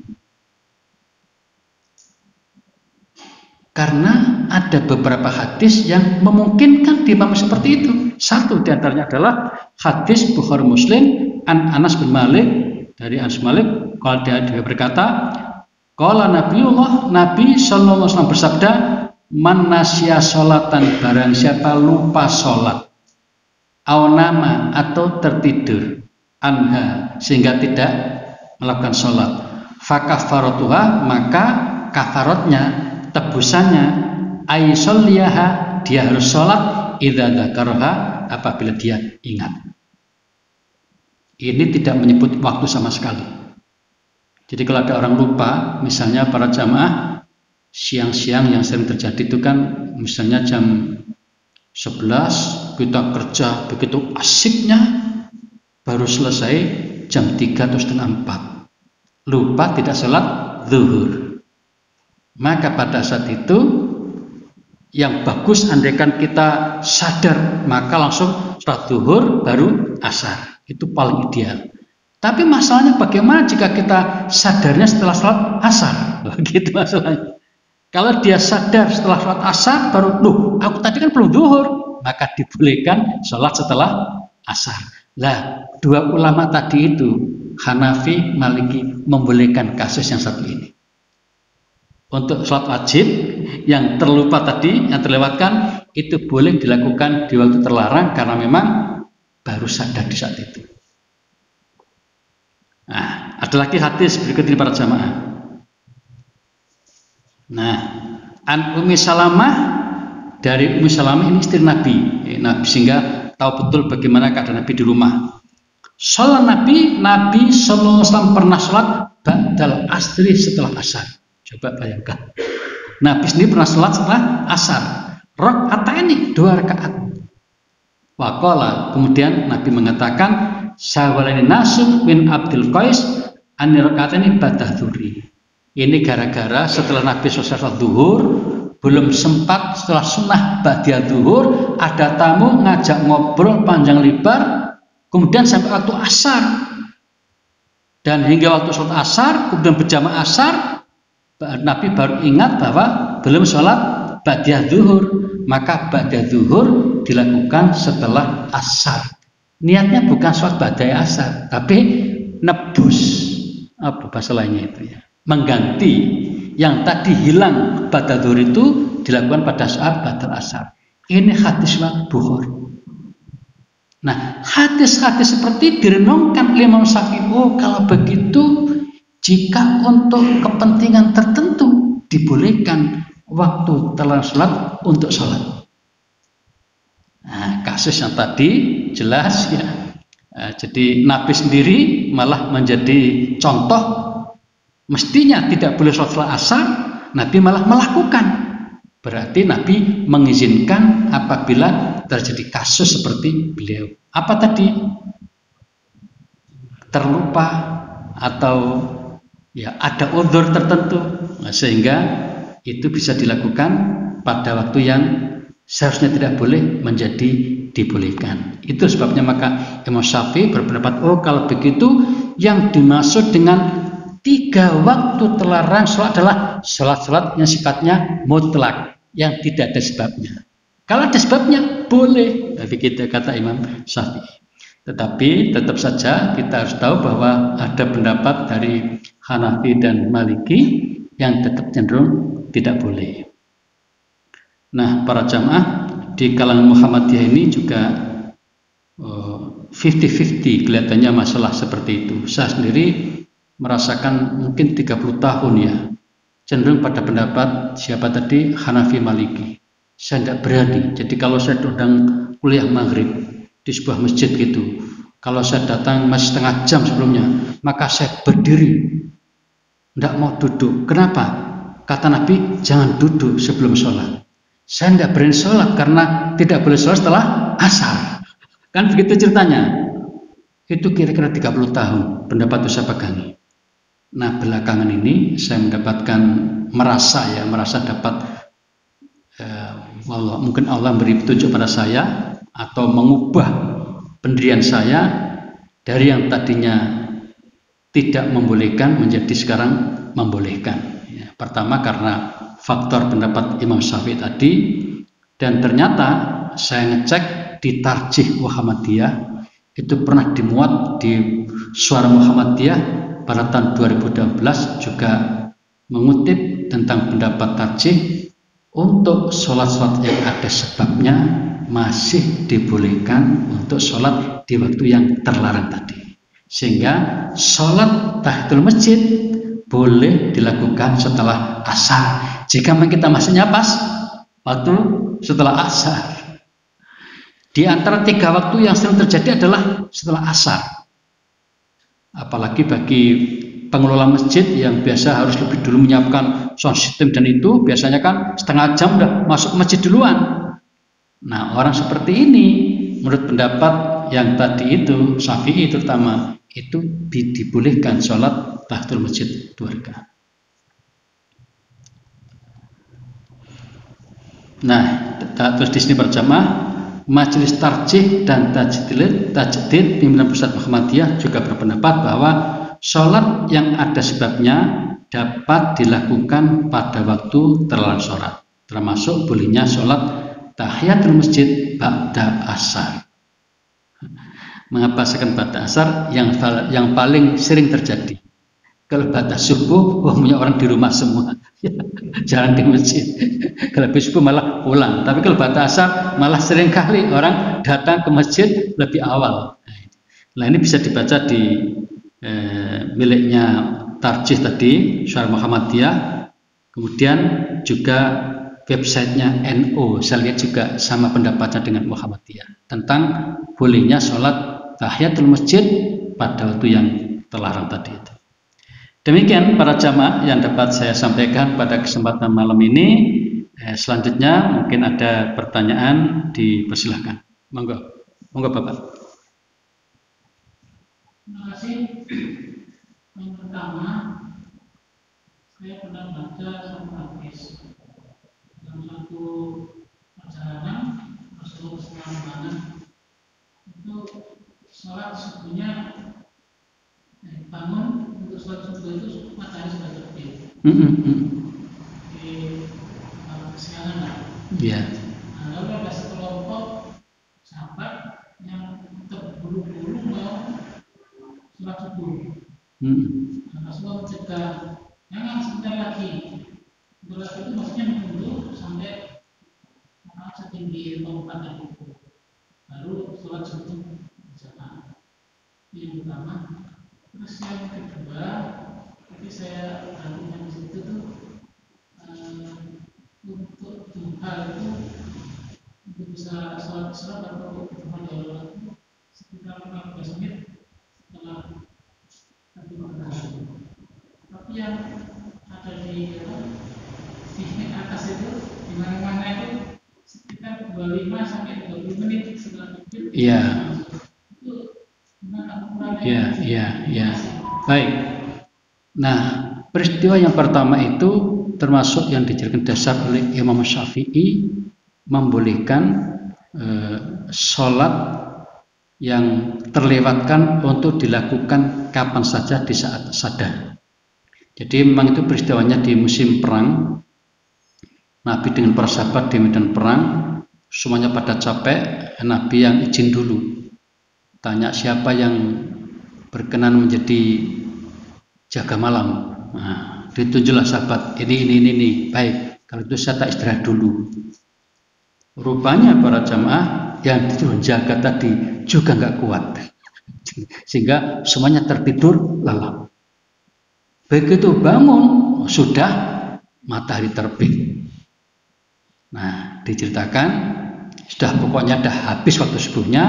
Karena ada beberapa hadis yang memungkinkan diimam seperti itu. Satu diantaranya adalah hadis Bukhari Muslim an Anas bin Malik, dari Anas bin Malik, kalau dia berkata, qala Nabiullah, Nabi sallallahu alaihi wasallam bersabda, man nasya sholatan, barang siapa lupa sholat, awnama atau tertidur, anha sehingga tidak melakukan sholat, fakafaratuha maka kafaratnya, tebusannya, aisoliyaha dia harus sholat, idza dzakaraha apabila dia ingat. Ini tidak menyebut waktu sama sekali. Jadi kalau ada orang lupa, misalnya para jamaah siang-siang yang sering terjadi itu kan, misalnya jam 11 kita kerja begitu asiknya, baru selesai jam 3 atau setengah 4, lupa tidak sholat zuhur. Maka pada saat itu yang bagus andaikan kita sadar, maka langsung sholat zuhur baru asar, itu paling ideal. Tapi masalahnya bagaimana jika kita sadarnya setelah sholat asar? Begitu masalahnya. Kalau dia sadar setelah sholat asar baru, loh aku tadi kan belum zuhur, maka dibolehkan sholat setelah asar. Lah, 2 ulama tadi itu, Hanafi, Maliki, membolehkan kasus yang satu ini. Untuk sholat wajib yang terlupa tadi, yang terlewatkan, itu boleh dilakukan di waktu terlarang karena memang baru sadar di saat itu. Nah, ada lagi hadis berikut ini para jamaah. Nah, an Ummi Salamah, dari Ummi Salamah ini istri Nabi, sehingga tahu betul bagaimana keadaan Nabi di rumah. Sholat Nabi sallallahu alaihi wasallam pernah sholat ba'dal asri setelah asar. Coba bayangkan, Nabi sendiri pernah sholat setelah asar, rakaataini 2 rakaat. Waqala, kemudian Nabi mengatakan, sawalani Nasr bin Abdul Qais an rakaataini ba'da dzuri. Ini gara-gara setelah Nabi sholat duhur, belum sempat setelah sunnah ba'diyah duhur, ada tamu ngajak ngobrol panjang lebar, kemudian sampai waktu asar. Dan hingga waktu sholat asar, kemudian berjamaah asar, Nabi baru ingat bahwa belum sholat ba'diyah duhur. Maka ba'diyah duhur dilakukan setelah asar. Niatnya bukan sholat ba'diyah asar, tapi nebus, apa bahasa lainnya itu ya, mengganti yang tadi hilang ba'diyah duhur itu dilakukan pada saat ba'diyah asar. Ini hadis Bukhari. Nah, hadis-hadis seperti direnungkan oleh Imam Syafi'i. Oh, kalau begitu, jika untuk kepentingan tertentu dibolehkan waktu telah sholat untuk sholat. Nah, kasus yang tadi jelas ya. Jadi Nabi sendiri malah menjadi contoh. Mestinya tidak boleh sholat asar, Nabi malah melakukan. Berarti Nabi mengizinkan apabila terjadi kasus seperti beliau. Apa tadi? Terlupa atau ya ada udzur tertentu, sehingga itu bisa dilakukan pada waktu yang seharusnya tidak boleh menjadi dibolehkan. Itu sebabnya maka Imam Syafi'i berpendapat, oh kalau begitu yang dimaksud dengan 3 waktu terlarang sholat adalah sholat-sholat yang sifatnya mutlak, yang tidak ada sebabnya. Kalau ada sebabnya boleh, tapi kita kata Imam Syafi'i. Tetapi tetap saja kita harus tahu bahwa ada pendapat dari Hanafi dan Maliki yang tetap cenderung tidak boleh. Nah, para jamaah di kalangan Muhammadiyah ini juga 50-50 kelihatannya masalah seperti itu. Saya sendiri merasakan mungkin 30 tahun ya, cenderung pada pendapat siapa tadi, Hanafi Maliki. Saya tidak berani. Jadi kalau saya diundang kuliah maghrib di sebuah masjid gitu, kalau saya datang masih setengah jam sebelumnya, maka saya berdiri, tidak mau duduk. Kenapa? Kata Nabi, jangan duduk sebelum sholat. Saya tidak berani sholat karena tidak boleh sholat setelah asar. Kan begitu ceritanya. Itu kira-kira 30 tahun pendapat itu saya pegangi. Nah, belakangan ini saya mendapatkan merasa dapat mungkin Allah beri petunjuk pada saya atau mengubah pendirian saya dari yang tadinya tidak membolehkan menjadi sekarang membolehkan. Pertama karena faktor pendapat Imam Syafi'i tadi, dan ternyata saya ngecek di Tarjih Muhammadiyah itu pernah dimuat di Suara Muhammadiyah pada tahun 2012 juga mengutip tentang pendapat Tarjih untuk sholat-sholat yang ada sebabnya masih dibolehkan untuk sholat di waktu yang terlarang tadi, sehingga sholat tahiyatul masjid boleh dilakukan setelah asar jika kita masuknya pas waktu setelah asar. Di antara 3 waktu yang sering terjadi adalah setelah asar. Apalagi bagi pengelola masjid yang biasa harus lebih dulu menyiapkan sound system dan itu biasanya kan setengah jam udah masuk masjid duluan. Nah, orang seperti ini menurut pendapat yang tadi itu Syafi'i terutama itu dibolehkan sholat tahiyatul masjid 2 rakaat. Nah, terus di sini berjamaah Majelis Tarjih dan Tajdid pimpinan pusat Muhammadiyah juga berpendapat bahwa sholat yang ada sebabnya dapat dilakukan pada waktu terlarang sholat, termasuk bolehnya sholat tahiyatul masjid ba'da asar. Mengapa sekan ba'da asar? Yang paling sering terjadi. Kalau ba'da subuh, umumnya orang di rumah semua, jarang di masjid. Kalau subuh malah pulang. Tapi kalau ba'da asar, malah sering kali orang datang ke masjid lebih awal. Nah, ini bisa dibaca di miliknya Tarjih tadi, Syarah Muhammadiyah. Kemudian juga websitenya NU, saya lihat juga sama pendapatnya dengan Muhammadiyah tentang bolehnya sholat tahiyatul masjid pada waktu yang terlarang tadi itu. Demikian para jamaah yang dapat saya sampaikan pada kesempatan malam ini. Selanjutnya mungkin ada pertanyaan, dipersilahkan. Monggo Bapak. Terima kasih. Yang pertama, Saya pernah baca sama hadis dalam satu perjalanan Rasulullah SAW itu sholat subuhnya bangun untuk sholat subuh itu matahari sudah terbit di kesiangan lah. Ya. Nah, lalu ada sekelompok sahabat yang terburu-buru mau sholat subuh. Nah, Rasulullah mencegah, jangan sebentar lagi. Sebentar lagi itu maksudnya menunggu sampai setinggi lompatan itu, baru sholat subuh berjamaah. Yang pertama. Terus yang kedua, tadi saya perhatikan di situ tuh untuk duha itu untuk bisa sholat isya atau duha dalam sekitar 15 menit setelah tadi matahari. Tapi yang ada di atas itu di mana-mana itu sekitar 25 sampai 30 menit setelah terbit. Iya. Itu gimana ukurannya? Iya. Baik. Nah, peristiwa yang pertama itu termasuk yang dijadikan dasar oleh Imam Syafi'i membolehkan sholat yang terlewatkan untuk dilakukan kapan saja di saat sadar. Jadi memang itu peristiwanya di musim perang. Nabi dengan para sahabat di medan perang, semuanya pada capek. Nabi yang izin dulu, tanya siapa yang berkenan menjadi jaga malam. Nah, ditunjuklah sahabat ini. Baik, kalau itu saya tak istirahat dulu. Rupanya para jamaah yang disuruh jaga tadi juga nggak kuat, sehingga semuanya tertidur lelap. Begitu bangun sudah matahari terbit. Nah, diceritakan sudah pokoknya dah habis waktu subuhnya,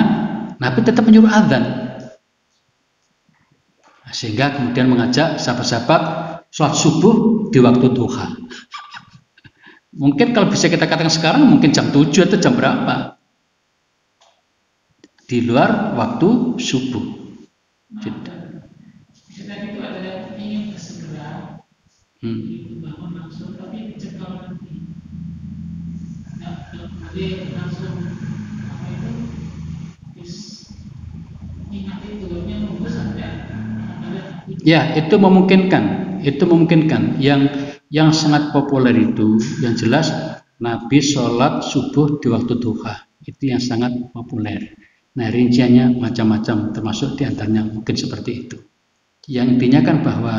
Nabi tetap menyuruh azan. Sehingga kemudian mengajak sahabat-sahabat sholat subuh di waktu duha. Mungkin kalau bisa kita katakan sekarang mungkin jam 7 atau jam berapa, di luar waktu subuh. Kita itu ada yang ingin segera bangun langsung, tapi dicekal nanti. Jadi langsung apa itu ingat itu nunggu sampai ya, itu memungkinkan. Yang sangat populer itu, yang jelas Nabi sholat subuh di waktu duha, itu yang sangat populer. Nah, rinciannya macam-macam, termasuk diantaranya mungkin seperti itu. Yang intinya kan bahwa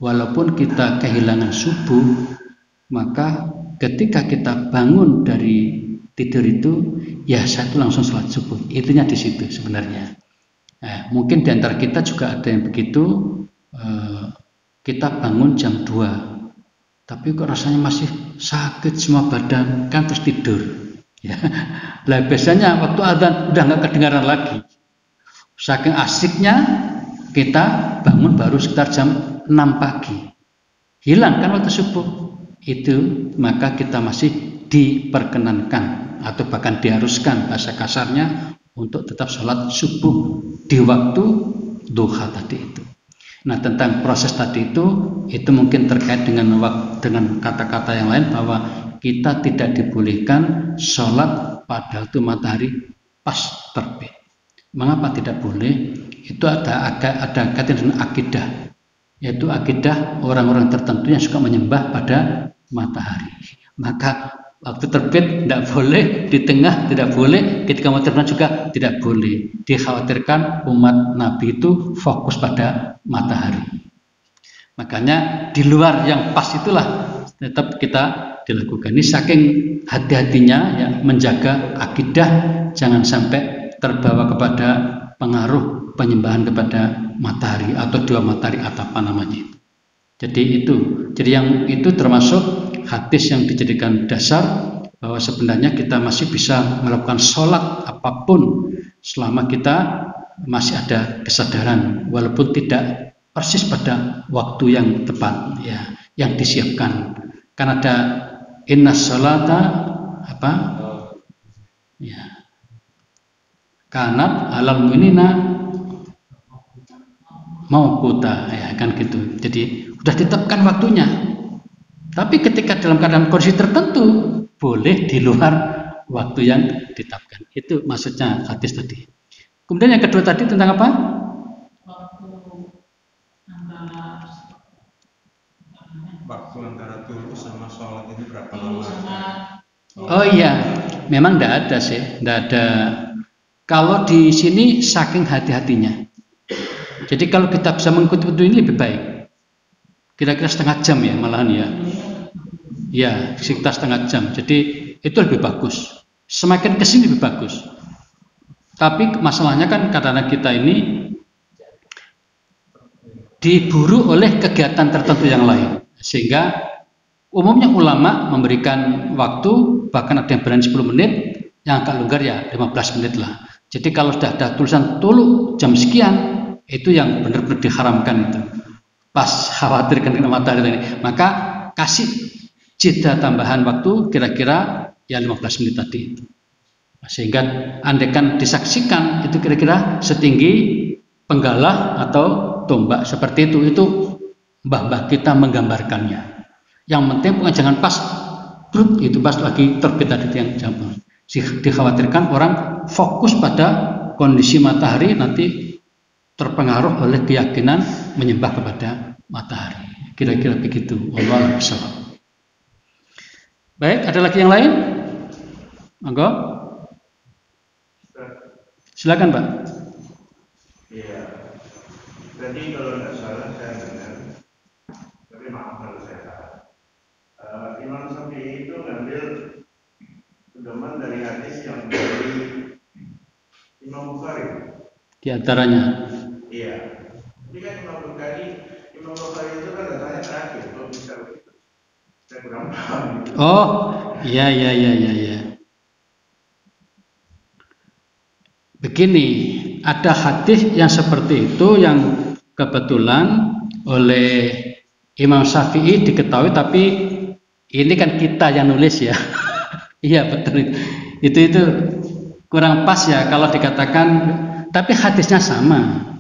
walaupun kita kehilangan subuh, maka ketika kita bangun dari tidur itu, ya satu langsung sholat subuh. Itunya di situ sebenarnya. Mungkin di antara kita juga ada yang begitu, kita bangun jam 2, tapi kok rasanya masih sakit semua badan, kan terus tidur. Ya. Lah biasanya waktu adzan udah nggak kedengaran lagi. Saking asiknya kita bangun baru sekitar jam 6 pagi. Hilang kan waktu subuh. Itu maka kita masih diperkenankan atau bahkan diharuskan bahasa kasarnya untuk tetap sholat subuh di waktu duha tadi itu. Nah, tentang proses tadi itu mungkin terkait dengan kata-kata yang lain, bahwa kita tidak dibolehkan sholat pada waktu matahari pas terbit. Mengapa tidak boleh? Itu ada kaitan dengan akidah, yaitu akidah orang-orang tertentu yang suka menyembah pada matahari. Maka waktu terbit tidak boleh, di tengah tidak boleh, ketika mau terbenam juga tidak boleh. Dikhawatirkan umat Nabi itu fokus pada matahari. Makanya di luar yang pas itulah tetap kita dilakukan. Ini saking hati-hatinya ya, menjaga akidah, jangan sampai terbawa kepada pengaruh penyembahan kepada matahari atau dua matahari atau apa namanya. Jadi yang itu termasuk hadis yang dijadikan dasar bahwa sebenarnya kita masih bisa melakukan sholat apapun selama kita masih ada kesadaran, walaupun tidak persis pada waktu yang tepat ya, yang disiapkan. Karena ada inna sholata apa ya, kanat alal mu'minina mau kuota, ya kan gitu. Jadi sudah ditetapkan waktunya. Tapi ketika dalam keadaan kondisi tertentu boleh di luar waktu yang ditetapkan. Itu maksudnya hadis tadi. Kemudian yang kedua tadi tentang apa? Waktu antara tulus sama sholat itu berapa lama? Oh iya, memang tidak ada sih, tidak ada. Kalau di sini saking hati-hatinya. Jadi kalau kita bisa mengikuti waktu ini lebih baik. Kira-kira setengah jam ya malahan ya. Ya, sekitar setengah jam. Jadi itu lebih bagus. Semakin kesini lebih bagus. Tapi masalahnya kan karena kita ini diburu oleh kegiatan tertentu yang lain. Sehingga umumnya ulama memberikan waktu, bahkan ada yang berani 10 menit, yang agak longgar ya 15 menit lah. Jadi kalau sudah ada tulisan tulu jam sekian, itu yang benar-benar diharamkan itu. Pas khawatir kena matahari tadi, maka kasih jeda tambahan waktu kira-kira ya 15 menit tadi. Sehingga andaikan disaksikan itu kira-kira setinggi penggalah atau tombak seperti itu mbah-mbah kita menggambarkannya. Yang penting bukan jangan pas itu pas lagi terbit tadi yang jam. Dikhawatirkan orang fokus pada kondisi matahari nanti terpengaruh oleh keyakinan menyembah kepada matahari. Kira-kira begitu. Wallahu a'lam. Baik, ada lagi yang lain? Monggo. Silakan, Pak. Iya. Jadi kalau tidak salah saya dengar, tapi maaf kalau saya salah. Imam Syafi'i itu ngambil pedoman dari hadis yang dari Imam Bukhari. Di antaranya. Iya. Tapi kan Imam Bukhari itu kan datanya terakhir. Kalau bisa begitu, saya kurang paham. Oh, iya. Begini, ada hadis yang seperti itu yang kebetulan oleh Imam Syafi'i diketahui, tapi ini kan kita yang nulis ya. Iya betul. Itu kurang pas ya kalau dikatakan, tapi hadisnya sama.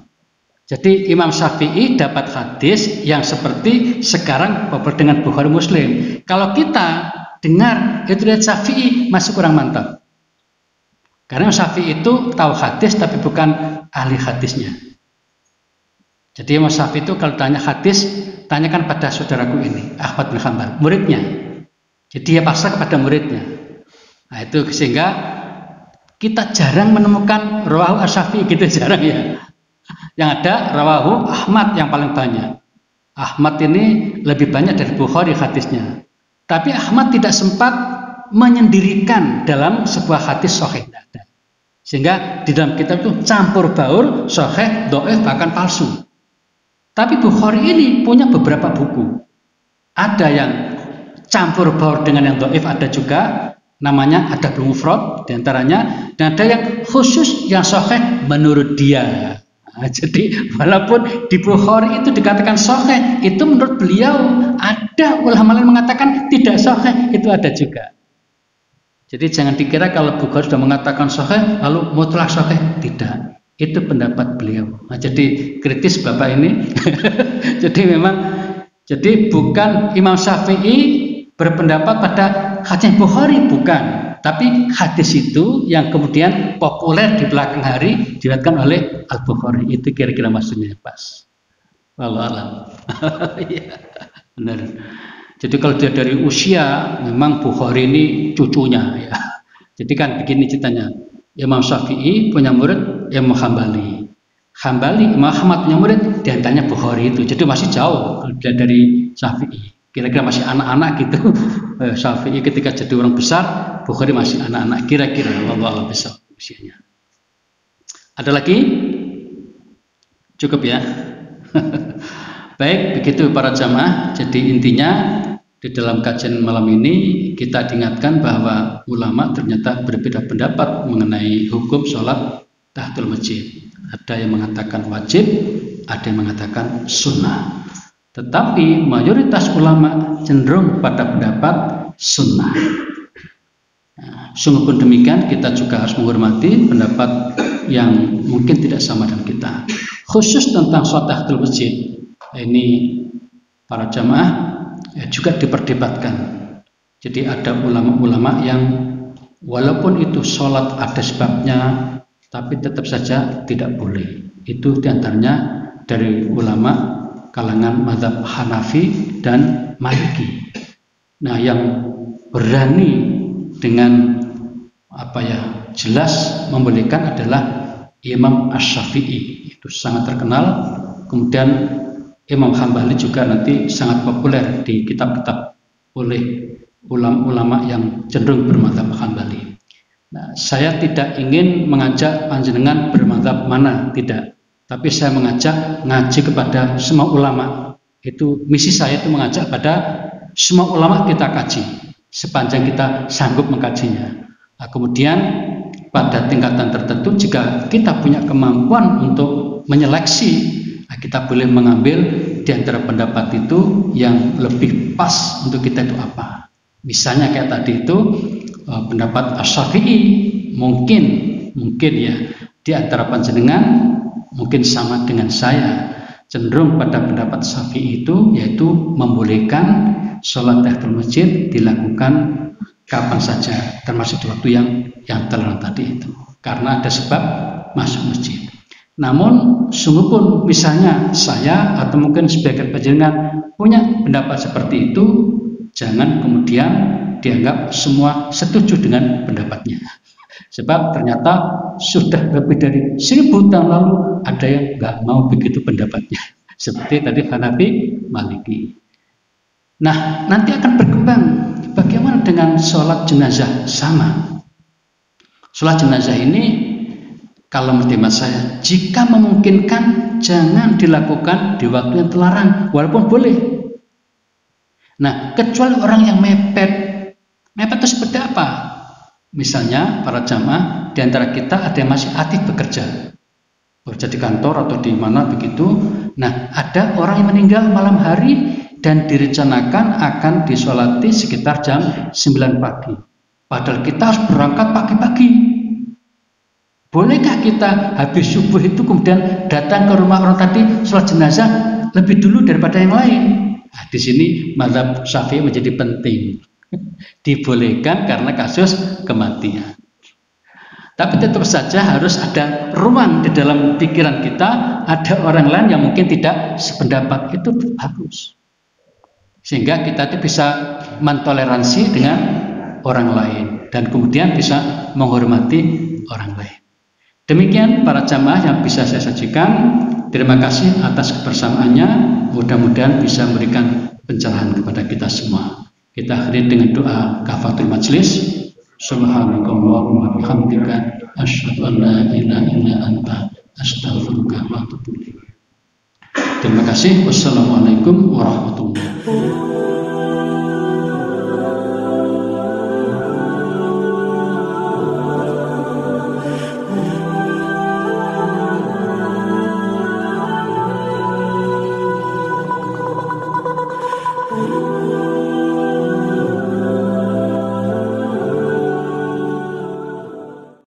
Jadi Imam Syafi'i dapat hadis yang seperti sekarang dengan Bukhari Muslim. Kalau kita dengar itu dari Syafi'i masih kurang mantap. Karena Syafi'i itu tahu hadis tapi bukan ahli hadisnya. Jadi Imam Syafi'i itu kalau tanya hadis, tanyakan pada saudaraku ini, Ahmad bin Hanbal, muridnya. Jadi dia pasrah kepada muridnya. Nah itu sehingga kita jarang menemukan rawahu Asy-Syafi'i, gitu jarang ya. Yang ada rawahu Ahmad yang paling banyak. Ahmad ini lebih banyak dari Bukhari hadisnya. Tapi Ahmad tidak sempat menyendirikan dalam sebuah hadis sahih. Sehingga di dalam kitab itu campur baur sahih, dhaif, bahkan palsu. Tapi Bukhari ini punya beberapa buku. Ada yang campur baur dengan yang dhaif, ada juga namanya Adabul Mufrad di antaranya, dan ada yang khusus yang sahih menurut dia. Nah, jadi walaupun di Bukhari itu dikatakan sahih, itu menurut beliau ada ulama lain mengatakan tidak sahih, itu ada juga. Jadi jangan dikira kalau Bukhari sudah mengatakan sahih lalu mutlak sahih, tidak. Itu pendapat beliau. Nah, jadi kritis Bapak ini. Jadi bukan Imam Syafi'i berpendapat pada hadis Bukhari, bukan. Tapi hadis itu yang kemudian populer di belakang hari diriwayatkan oleh Al-Bukhari. Itu kira-kira maksudnya pas. Wallahu a'lam. Iya, benar. Jadi kalau dia dari usia, memang Bukhari ini cucunya ya. Jadi kan begini ceritanya. Imam Syafi'i punya murid Imam Hambali. Imam Ahmad punya murid diantaranya Bukhari itu. Jadi masih jauh dari Syafi'i. Kira-kira masih anak-anak gitu. Syafi'i ketika jadi orang besar, Bukhari masih anak-anak. Kira-kira Allah besar usianya. Ada lagi? Cukup ya. Baik, begitu para jamaah. Jadi intinya di dalam kajian malam ini kita diingatkan bahwa ulama ternyata berbeda pendapat mengenai hukum sholat tahiyatul masjid. Ada yang mengatakan wajib, ada yang mengatakan sunnah. Tetapi mayoritas ulama cenderung pada pendapat sunnah. Sungguh pun demikian, kita juga harus menghormati pendapat yang mungkin tidak sama dengan kita. Khusus tentang sholat tahiyatul masjid, ini para jamaah juga diperdebatkan. Jadi ada ulama-ulama yang walaupun itu sholat ada sebabnya, tapi tetap saja tidak boleh. Itu diantaranya dari ulama kalangan mazhab Hanafi dan Maliki. Nah, yang berani dengan jelas membolehkan adalah Imam Asy-Syafi'i, itu sangat terkenal. Kemudian Imam Hambali juga nanti sangat populer di kitab-kitab oleh ulama-ulama yang cenderung bermadzhab Hambali. Nah, saya tidak ingin mengajak panjenengan bermadzhab mana, tidak. Tapi saya mengajak ngaji kepada semua ulama. Itu misi saya, itu mengajak pada semua ulama kita kaji sepanjang kita sanggup mengkajinya. Nah, kemudian pada tingkatan tertentu jika kita punya kemampuan untuk menyeleksi, kita boleh mengambil di antara pendapat itu yang lebih pas untuk kita itu apa. Misalnya kayak tadi itu pendapat Asy-Syafi'i mungkin ya di antara panjenengan mungkin sama dengan saya, cenderung pada pendapat Syafi'i itu yaitu membolehkan sholat tahiyatul masjid dilakukan kapan saja, termasuk di waktu yang terlarang tadi itu, karena ada sebab masuk masjid. Namun sungguh pun misalnya saya atau mungkin sebagian panjenengan punya pendapat seperti itu, jangan kemudian dianggap semua setuju dengan pendapatnya. Sebab ternyata sudah lebih dari 1000 tahun lalu ada yang nggak mau begitu pendapatnya. Seperti tadi Hanafi, Maliki. Nah, nanti akan berkembang. Bagaimana dengan sholat jenazah? Sama. Sholat jenazah ini, kalau menurut saya, jika memungkinkan jangan dilakukan di waktu yang terlarang, walaupun boleh. Nah, kecuali orang yang mepet itu seperti apa? Misalnya para jamaah di antara kita ada yang masih aktif bekerja di kantor atau di mana begitu. Nah, ada orang yang meninggal malam hari dan direncanakan akan disolati sekitar jam 9 pagi. Padahal kita harus berangkat pagi-pagi. Bolehkah kita habis subuh itu kemudian datang ke rumah orang tadi sholat jenazah lebih dulu daripada yang lain? Nah, di sini mazhab Syafi'i menjadi penting. Dibolehkan karena kasus kematian. Tapi tetap saja harus ada ruang di dalam pikiran kita, ada orang lain yang mungkin tidak sependapat, itu harus. Sehingga kita itu bisa mentoleransi dengan orang lain dan kemudian bisa menghormati orang lain. Demikian para jamaah yang bisa saya sajikan. Terima kasih atas kebersamaannya. Mudah-mudahan bisa memberikan pencerahan kepada kita semua. Kita akhiri dengan doa kafaratul majlis. Subhanakallahumma bihamdika asyhadu an la ilaha illa anta astaghfiruka wa atubu ilaik. Terima kasih. Wassalamualaikum warahmatullahi wabarakatuh.